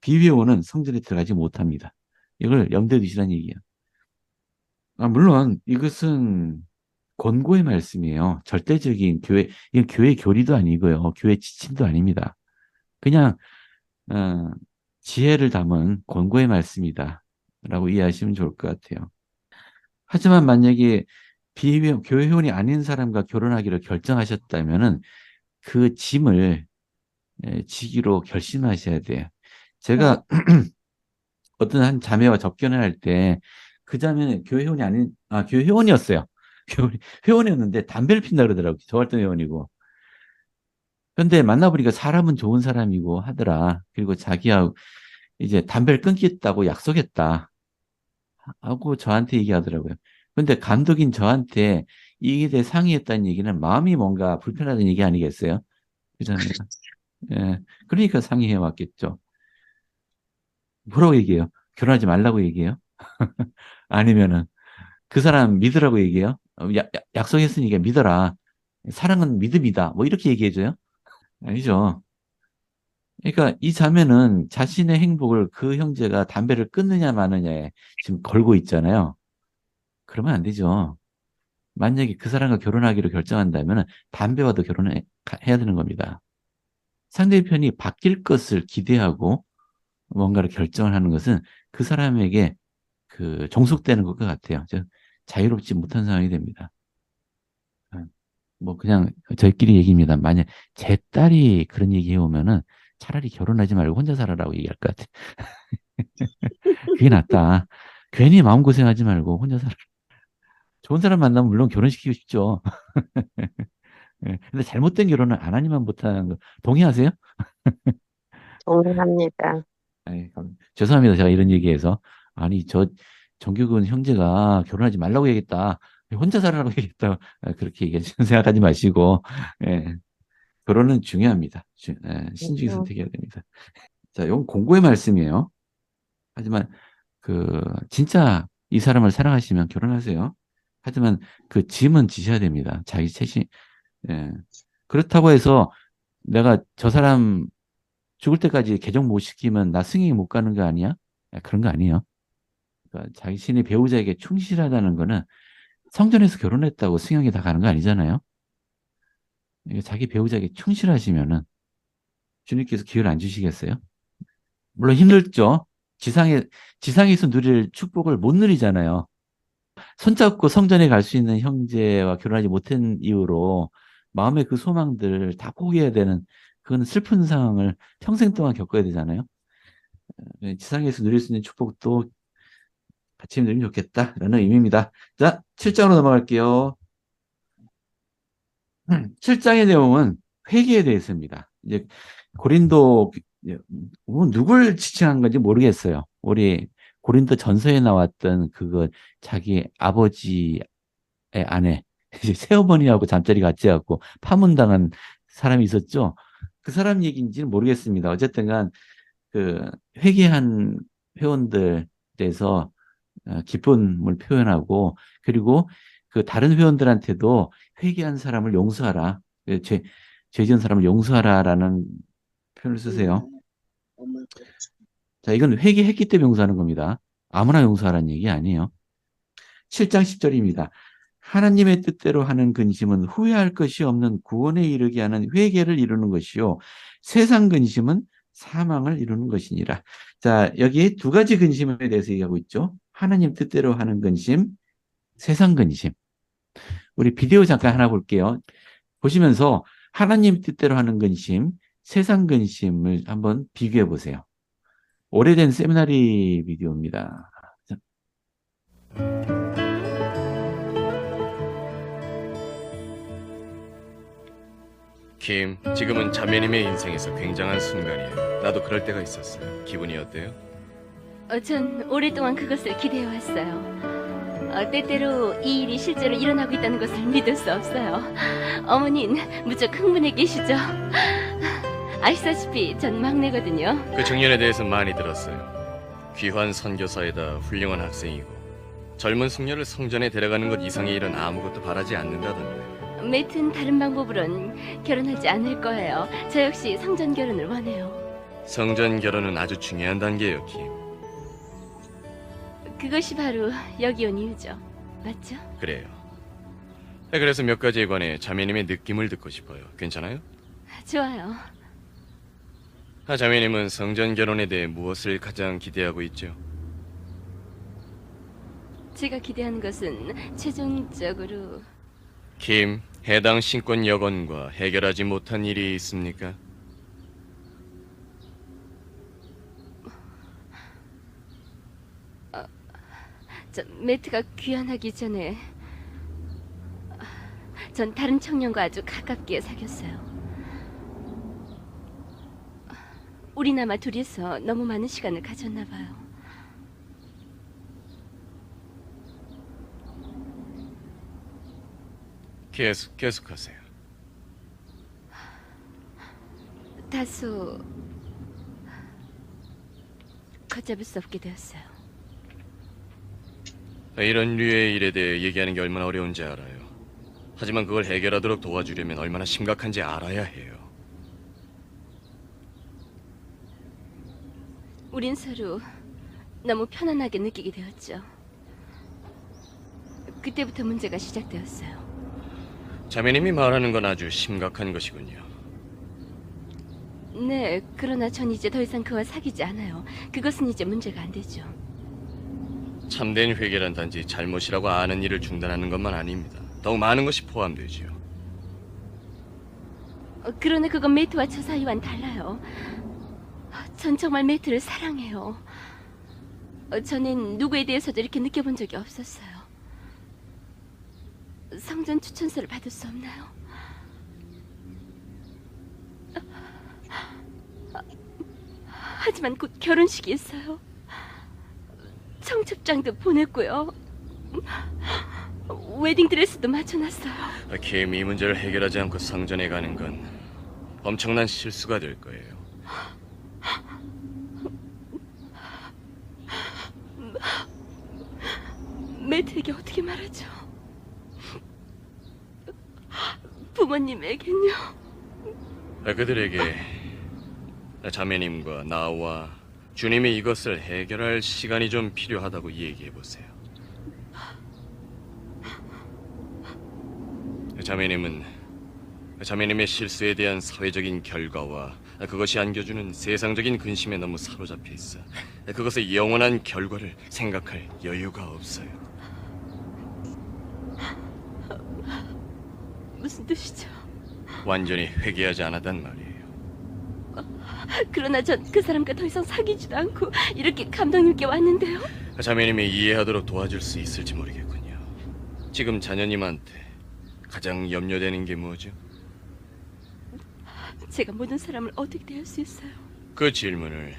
비회원은 성전에 들어가지 못합니다. 이걸 염두에 두시라는 얘기예요. 물론 이것은 권고의 말씀이에요. 절대적인 이건 교회 교리도 아니고요. 교회 지침도 아닙니다. 그냥 어, 지혜를 담은 권고의 말씀이다. 라고 이해하시면 좋을 것 같아요. 하지만 만약에 교회 회원이 아닌 사람과 결혼하기로 결정하셨다면은 그 짐을 지기로 결심하셔야 돼요. 제가 어떤 한 자매와 접견을 할 때 그 자매는 교회 회원이 교회 회원이었어요. 회원이었는데 담배를 핀다 그러더라고요. 저활동 회원이고. 근데 만나보니까 사람은 좋은 사람이고 하더라. 그리고 자기하고 이제 담배를 끊겠다고 약속했다. 하고 저한테 얘기하더라고요. 근데 감독인 저한테 이게 대해 상의했다는 얘기는 마음이 뭔가 불편하다는 얘기 아니겠어요? 그 자매가. 예. 그러니까 상의해 왔겠죠. 뭐라고 얘기해요? 결혼하지 말라고 얘기해요? 아니면은 그 사람 믿으라고 얘기해요? 약속했으니까 믿어라. 사랑은 믿음이다. 뭐 이렇게 얘기해줘요? 아니죠. 그러니까 이 자매는 자신의 행복을 그 형제가 담배를 끊느냐 마느냐에 지금 걸고 있잖아요. 그러면 안 되죠. 만약에 그 사람과 결혼하기로 결정한다면 담배와도 결혼을 해야 되는 겁니다. 상대편이 바뀔 것을 기대하고 뭔가를 결정을 하는 것은 그 사람에게 그 종속되는 것 같아요. 자유롭지 못한 상황이 됩니다. 뭐 그냥 저희끼리 얘기입니다. 만약 제 딸이 그런 얘기 해오면은 차라리 결혼하지 말고 혼자 살아라고 얘기할 것 같아. 그게 낫다. 괜히 마음고생하지 말고 혼자 살아. 좋은 사람 만나면 물론 결혼시키고 싶죠. 예. 근데 잘못된 결혼은 안 하니만 못하는 거 동의하세요? 동의합니다. 아이, 죄송합니다. 제가 이런 얘기해서. 아니, 정규근 형제가 결혼하지 말라고 얘기했다. 혼자 살아라고 얘기했다. 그렇게 생각하지 마시고, 예. 결혼은 중요합니다. 신중히 음, 선택해야 됩니다. 자, 이건 공고의 말씀이에요. 하지만, 진짜 이 사람을 사랑하시면 결혼하세요. 하지만 그 짐은 지셔야 됩니다. 자기 책임, 예. 그렇다고 해서 내가 저 사람 죽을 때까지 개종 못 시키면 나 승행 못 가는 거 아니야? 그런 거 아니에요. 그러니까 자신의 배우자에게 충실하다는 거는 성전에서 결혼했다고 승형이 다 가는 거 아니잖아요. 그러니까 자기 배우자에게 충실하시면은 주님께서 기회를 안 주시겠어요? 물론 힘들죠. 지상에, 지상에서 누릴 축복을 못 누리잖아요. 손잡고 성전에 갈 수 있는 형제와 결혼하지 못한 이유로 마음의 그 소망들을 다 포기해야 되는 그건 슬픈 상황을 평생 동안 겪어야 되잖아요. 지상에서 누릴 수 있는 축복도 같이 누리면 좋겠다라는 의미입니다. 자, 7장으로 넘어갈게요. 7장의 내용은 회개에 대해서입니다. 이제 고린도 뭐 누굴 지칭한 건지 모르겠어요. 우리 고린도 전서에 나왔던 그거 자기 아버지의 아내 이제 새어머니하고 잠자리 같이 해갖고 파문당한 사람이 있었죠. 그 사람 얘기인지는 모르겠습니다. 어쨌든간 그 회개한 회원들에 대해서 기쁨을 표현하고 그리고 그 다른 회원들한테도 회개한 사람을 용서하라. 죄 지은 사람을 용서하라라는 표현을 쓰세요. 엄마 그렇지. 자, 이건 회개했기 때문에 용서하는 겁니다. 아무나 용서하라는 얘기 아니에요. 7장 10절입니다. 하나님의 뜻대로 하는 근심은 후회할 것이 없는 구원에 이르게 하는 회개를 이루는 것이요. 세상 근심은 사망을 이루는 것이니라. 자, 여기 두 가지 근심에 대해서 얘기하고 있죠. 하나님 뜻대로 하는 근심, 세상 근심. 우리 비디오 잠깐 하나 볼게요. 보시면서 하나님 뜻대로 하는 근심, 세상 근심을 한번 비교해 보세요. 오래된 세미나리 비디오입니다. 킴, 지금은 자매님의 인생에서 굉장한 순간이에요. 나도 그럴 때가 있었어요. 기분이 어때요? 전 오랫동안 그것을 기대해왔어요. 때때로 이 일이 실제로 일어나고 있다는 것을 믿을 수 없어요. 어머니는 무척 흥분해 계시죠? 아시다시피 전 막내거든요. 그 청년에 대해서 많이 들었어요. 귀한 선교사에다 훌륭한 학생이고 젊은 숙녀를 성전에 데려가는 것 이상의 일은 아무것도 바라지 않는다던데. 매튼 다른 방법으론 결혼하지 않을 거예요. 저 역시 성전 결혼을 원해요. 성전 결혼은 아주 중요한 단계예요, 킴. 그것이 바로 여기 온 이유죠. 맞죠? 그래요. 그래서 몇 가지에 관해 자매님의 느낌을 듣고 싶어요. 괜찮아요? 좋아요. 자매님은 성전 결혼에 대해 무엇을 가장 기대하고 있죠? 제가 기대하는 것은 최종적으로 킴, 해당 신권 여건과 해결하지 못한 일이 있습니까? 매트가 귀환하기 전에 전 다른 청년과 아주 가깝게 사귀었어요. 우리나마 둘이서 너무 많은 시간을 가졌나 봐요. 계속하세요. 다소 걷잡을 수 없게 되었어요. 이런 류의 일에 대해 얘기하는 게 얼마나 어려운지 알아요. 하지만 그걸 해결하도록 도와주려면 얼마나 심각한지 알아야 해요. 우린 서로 너무 편안하게 느끼게 되었죠. 그때부터 문제가 시작되었어요. 자매님이 말하는 건 아주 심각한 것이군요. 네, 그러나 전 이제 더 이상 그와 사귀지 않아요. 그것은 이제 문제가 안 되죠. 참된 회개란 단지 잘못이라고 아는 일을 중단하는 것만 아닙니다. 더욱 많은 것이 포함되지요. 그러나 그건 매트와 저 사이와는 달라요. 전 정말 매트를 사랑해요. 저는 누구에 대해서도 이렇게 느껴본 적이 없었어요. 성전 추천서를 받을 수 없나요? 하지만 곧 결혼식이 있어요. 청첩장도 보냈고요. 웨딩드레스도 맞춰놨어요. 케미 문제를 해결하지 않고 성전에 가는 건 엄청난 실수가 될 거예요. 매트에게 어떻게 말하죠? 부모님에겐요? 그들에게 자매님과 나와 주님이 이것을 해결할 시간이 좀 필요하다고 얘기해 보세요. 자매님의 실수에 대한 사회적인 결과와 그것이 안겨주는 세상적인 근심에 너무 사로잡혀 있어. 그것의 영원한 결과를 생각할 여유가 없어요. 무슨 뜻이죠? 완전히 회개하지 않았단 말이에요. 그러나 전 그 사람과 더 이상 사귀지도 않고 이렇게 감독님께 왔는데요. 자매님이 이해하도록 도와줄 수 있을지 모르겠군요. 지금 자녀님한테 가장 염려되는 게 뭐죠? 제가 모든 사람을 어떻게 대할 수 있어요? 그 질문을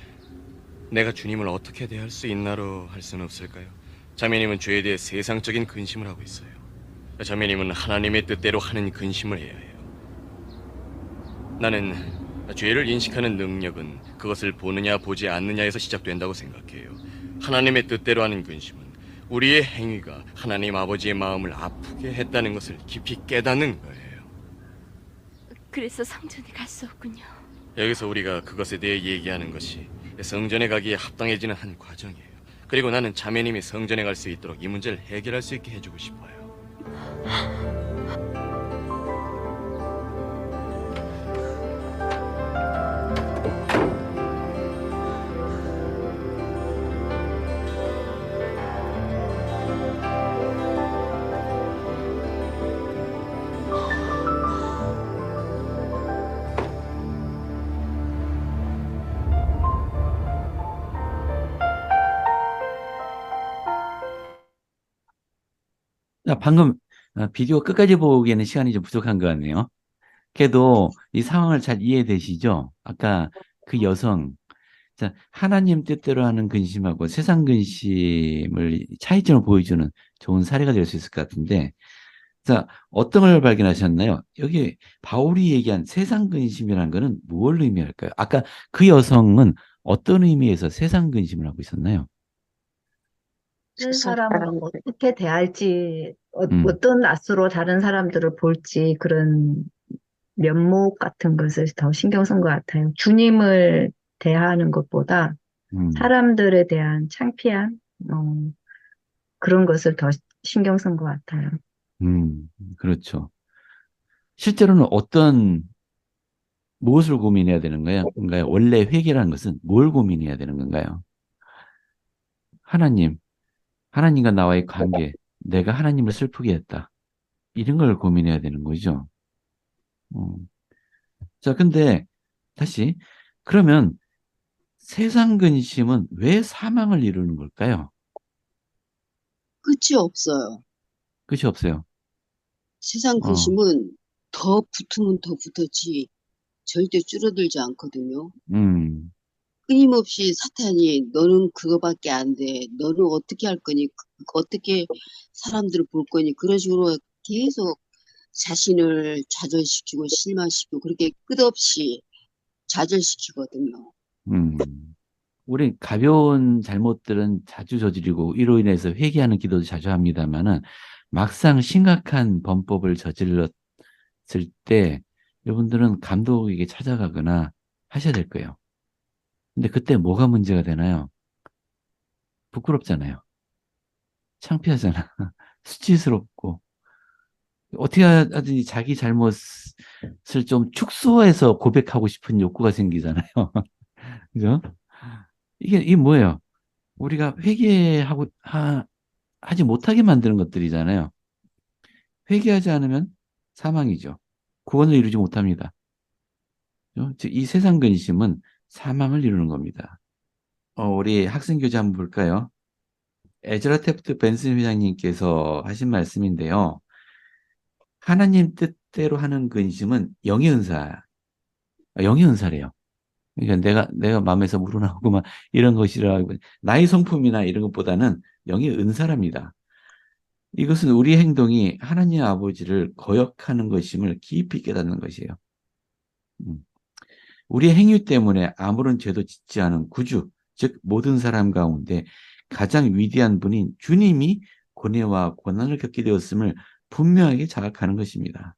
내가 주님을 어떻게 대할 수 있나로 할 수는 없을까요? 자매님은 죄에 대해 세상적인 근심을 하고 있어요. 자매님은 하나님의 뜻대로 하는 근심을 해야 해요. 나는 죄를 인식하는 능력은 그것을 보느냐 보지 않느냐에서 시작된다고 생각해요. 하나님의 뜻대로 하는 근심은 우리의 행위가 하나님 아버지의 마음을 아프게 했다는 것을 깊이 깨닫는 거예요. 그래서 성전에 갈 수 없군요. 여기서 우리가 그것에 대해 얘기하는 것이 성전에 가기에 합당해지는 한 과정이에요. 그리고 나는 자매님이 성전에 갈 수 있도록 이 문제를 해결할 수 있게 해주고 싶어요. 방금 비디오 끝까지 보기에는 시간이 좀 부족한 것 같네요. 그래도 이 상황을 잘 이해되시죠? 아까 그 여성, 자, 하나님 뜻대로 하는 근심하고 세상 근심을 차이점을 보여주는 좋은 사례가 될 수 있을 것 같은데, 자, 어떤 걸 발견하셨나요? 여기 바울이 얘기한 세상 근심이라는 것은 무엇을 의미할까요? 아까 그 여성은 어떤 의미에서 세상 근심을 하고 있었나요? 다른 사람을 어떻게 대할지, 음, 어떤 낯으로 다른 사람들을 볼지 그런 면목 같은 것을 더 신경 쓴 것 같아요. 주님을 대하는 것보다 음, 사람들에 대한 창피한 그런 것을 더 신경 쓴 것 같아요. 그렇죠. 실제로는 무엇을 고민해야 되는 건가요? 원래 회개라는 것은 뭘 고민해야 되는 건가요? 하나님과 나와의 관계, 내가 하나님을 슬프게 했다. 이런 걸 고민해야 되는 거죠. 음. 자, 근데 다시 그러면 세상 근심은 왜 사망을 이루는 걸까요? 끝이 없어요. 끝이 없어요. 세상 어, 근심은 더 붙으면 더 붙었지 절대 줄어들지 않거든요. 음, 끊임없이 사탄이 너는 그거밖에 안 돼. 너는 어떻게 할 거니? 어떻게 사람들을 볼 거니? 그런 식으로 계속 자신을 좌절시키고 실망시키고 그렇게 끝없이 좌절시키거든요. 음, 우리 가벼운 잘못들은 자주 저지르고 이로 인해서 회개하는 기도도 자주 합니다만은 막상 심각한 범법을 저질렀을 때 여러분들은 감독에게 찾아가거나 하셔야 될 거예요. 근데 그때 뭐가 문제가 되나요? 부끄럽잖아요. 창피하잖아. 수치스럽고 어떻게 하든지 자기 잘못을 좀 축소해서 고백하고 싶은 욕구가 생기잖아요. 그죠? 이게 뭐예요? 우리가 회개하고 하지 못하게 만드는 것들이잖아요. 회개하지 않으면 사망이죠. 구원을 이루지 못합니다. 그죠? 즉, 이 세상 근심은 사망을 이루는 겁니다. 우리 학생 교재 한번 볼까요? 에즈라 테프트 벤슨 회장님께서 하신 말씀인데요. 하나님 뜻대로 하는 근심은 영의 은사, 영의 은사래요. 그러니까 내가 마음에서 우러나오고 막 이런 것이라 나의 성품이나 이런 것보다는 영의 은사랍니다. 이것은 우리 행동이 하나님 아버지를 거역하는 것임을 깊이 깨닫는 것이에요. 우리의 행위 때문에 아무런 죄도 짓지 않은 구주, 즉 모든 사람 가운데 가장 위대한 분인 주님이 고뇌와 고난을 겪게 되었음을 분명하게 자각하는 것입니다.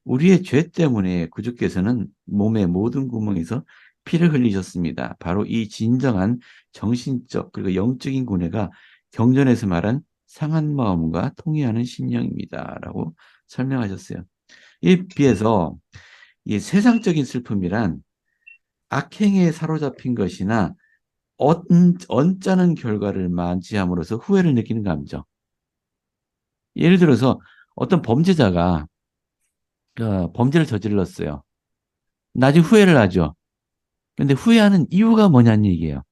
우리의 죄 때문에 구주께서는 몸의 모든 구멍에서 피를 흘리셨습니다. 바로 이 진정한 정신적 그리고 영적인 고뇌가 경전에서 말한 상한 마음과 통해하는 심령입니다. 라고 설명하셨어요. 이에 비해서 이 세상적인 슬픔이란 악행에 사로잡힌 것이나 언짢은 결과를 맞이함으로써 후회를 느끼는 감정. 예를 들어서 어떤 범죄자가 범죄를 저질렀어요. 나중에 후회를 하죠. 근데 후회하는 이유가 뭐냐는 얘기예요.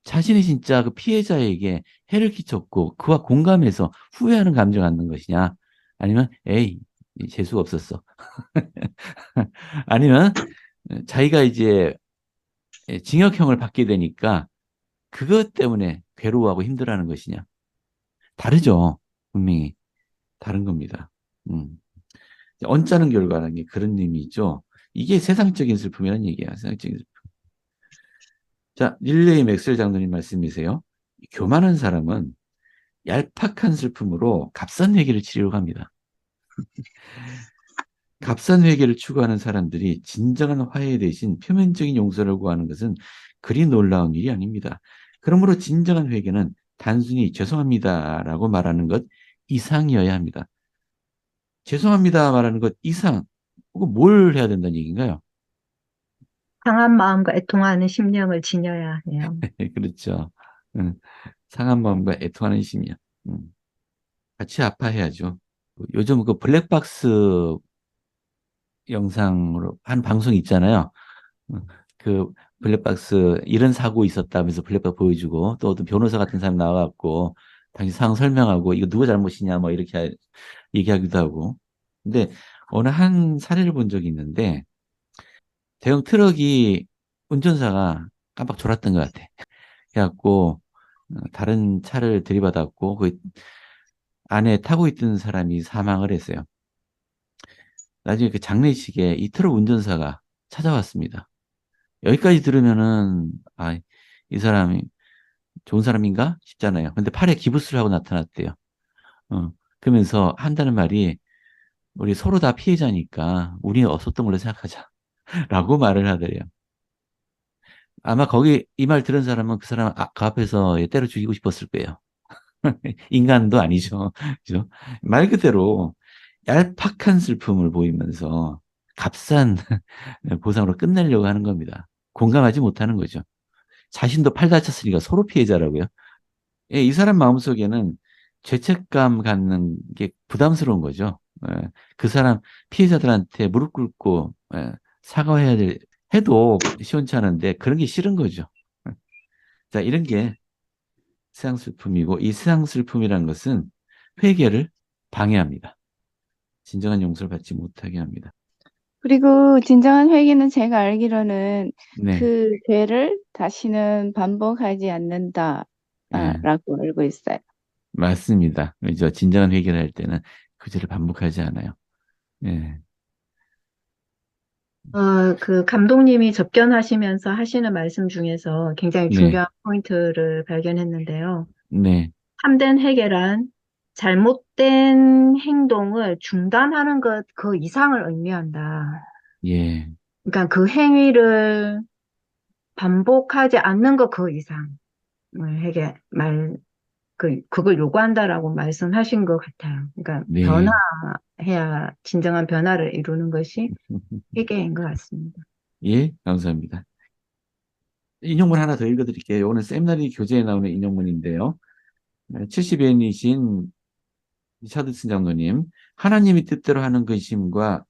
자신이 진짜 그 피해자에게 해를 끼쳤고 그와 공감해서 후회하는 감정을 갖는 것이냐, 아니면 에이 재수가 없었어. 아니면 자기가 이제 징역형을 받게 되니까 그것 때문에 괴로워하고 힘들어하는 것이냐. 다르죠. 분명히 다른 겁니다. 언짢은 결과라는 게 그런 의미죠. 이게 세상적인 슬픔이라는 얘기야. 세상적인 슬픔. 자, 릴레이 맥스웰 장로님 말씀이세요. 교만한 사람은 얄팍한 슬픔으로 값싼 회개를 치려고 합니다. 값싼 회개를 추구하는 사람들이 진정한 화해 대신 표면적인 용서를 구하는 것은 그리 놀라운 일이 아닙니다. 그러므로 진정한 회개는 단순히 죄송합니다라고 말하는 것 이상이어야 합니다. 죄송합니다 말하는 것 이상, 혹은 뭘 해야 된다는 얘기인가요? 상한 마음과 애통하는 심령을 지녀야 해요. 그렇죠. 상한 마음과 애통하는 심령. 같이 아파해야죠. 요즘 그 블랙박스 영상으로 한 방송 있잖아요. 그 블랙박스 이런 사고 있었다면서 블랙박스 보여주고 또 어떤 변호사 같은 사람 나와갖고 당시 상황 설명하고 이거 누구 잘못이냐 뭐 이렇게 얘기하기도 하고. 근데 어느 한 사례를 본 적이 있는데 대형 트럭이 운전사가 깜빡 졸았던 것 같아. 그래갖고 다른 차를 들이받았고 그 안에 타고 있던 사람이 사망을 했어요. 나중에 그 장례식에 이 트럭 운전사가 찾아왔습니다. 여기까지 들으면은 이 사람이 좋은 사람인가 싶잖아요. 근데 팔에 기부스를 하고 나타났대요. 그러면서 한다는 말이 우리 서로 다 피해자니까 우리는 없었던 걸로 생각하자 라고 말을 하더래요. 아마 거기 이 말 들은 사람은 그 사람 그 앞에서 때려 죽이고 싶었을 거예요. 인간도 아니죠. 그죠? 말 그대로 얄팍한 슬픔을 보이면서 값싼 보상으로 끝내려고 하는 겁니다. 공감하지 못하는 거죠. 자신도 팔 다쳤으니까 서로 피해자라고요. 예, 이 사람 마음속에는 죄책감 갖는 게 부담스러운 거죠. 그 사람 피해자들한테 무릎 꿇고 사과해야 해도 시원찮은데 그런 게 싫은 거죠. 자, 이런 게 세상 슬픔이고 이 세상 슬픔이라는 것은 회개를 방해합니다. 진정한 용서를 받지 못하게 합니다. 그리고 진정한 회개는 제가 알기로는 네, 그 죄를 다시는 반복하지 않는다라고 예, 알고 있어요. 맞습니다. 그죠? 진정한 회개를 할 때는 그 죄를 반복하지 않아요. 예. 그 감독님이 접견하시면서 하시는 말씀 중에서 굉장히 네, 중요한 포인트를 발견했는데요. 네, 참된 해결란 잘못된 행동을 중단하는 것 그 이상을 의미한다. 예, 그러니까 그 행위를 반복하지 않는 것 그 이상을 그걸 요구한다라고 말씀하신 것 같아요. 그러니까 네. 변화해야 진정한 변화를 이루는 것이 회개인 것 같습니다. 예, 감사합니다. 인용문 하나 더 읽어드릴게요. 오늘 세미나리 교재에 나오는 인용문인데요. 70회이신 리차드슨 장로님, 하나님이 뜻대로 하는 근심과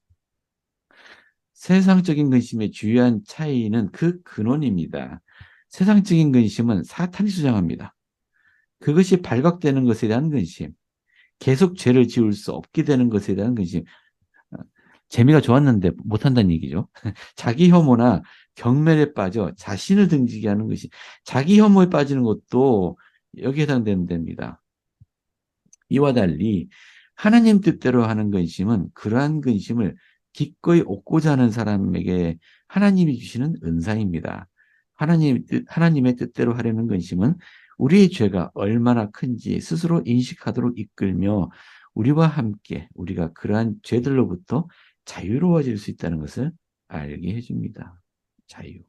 세상적인 근심의 주요한 차이는 그 근원입니다. 세상적인 근심은 사탄이 주장합니다. 그것이 발각되는 것에 대한 근심, 계속 죄를 지을 수 없게 되는 것에 대한 근심. 재미가 좋았는데 못한다는 얘기죠. 자기 혐오나 경멸에 빠져 자신을 등지게 하는 것이, 자기 혐오에 빠지는 것도 여기에 해당되는 됩니다. 이와 달리 하나님 뜻대로 하는 근심은 그러한 근심을 기꺼이 얻고자 하는 사람에게 하나님이 주시는 은사입니다. 하나님의 뜻대로 하려는 근심은 우리의 죄가 얼마나 큰지 스스로 인식하도록 이끌며 우리와 함께 우리가 그러한 죄들로부터 자유로워질 수 있다는 것을 알게 해줍니다. 자유.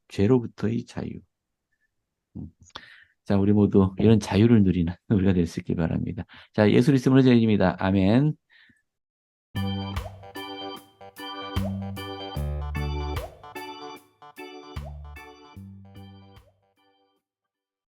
죄로부터의 자유. 자, 우리 모두 이런 자유를 누리는 우리가 될 수 있길 바랍니다. 자, 예수 그리스도의 이름입니다. 아멘.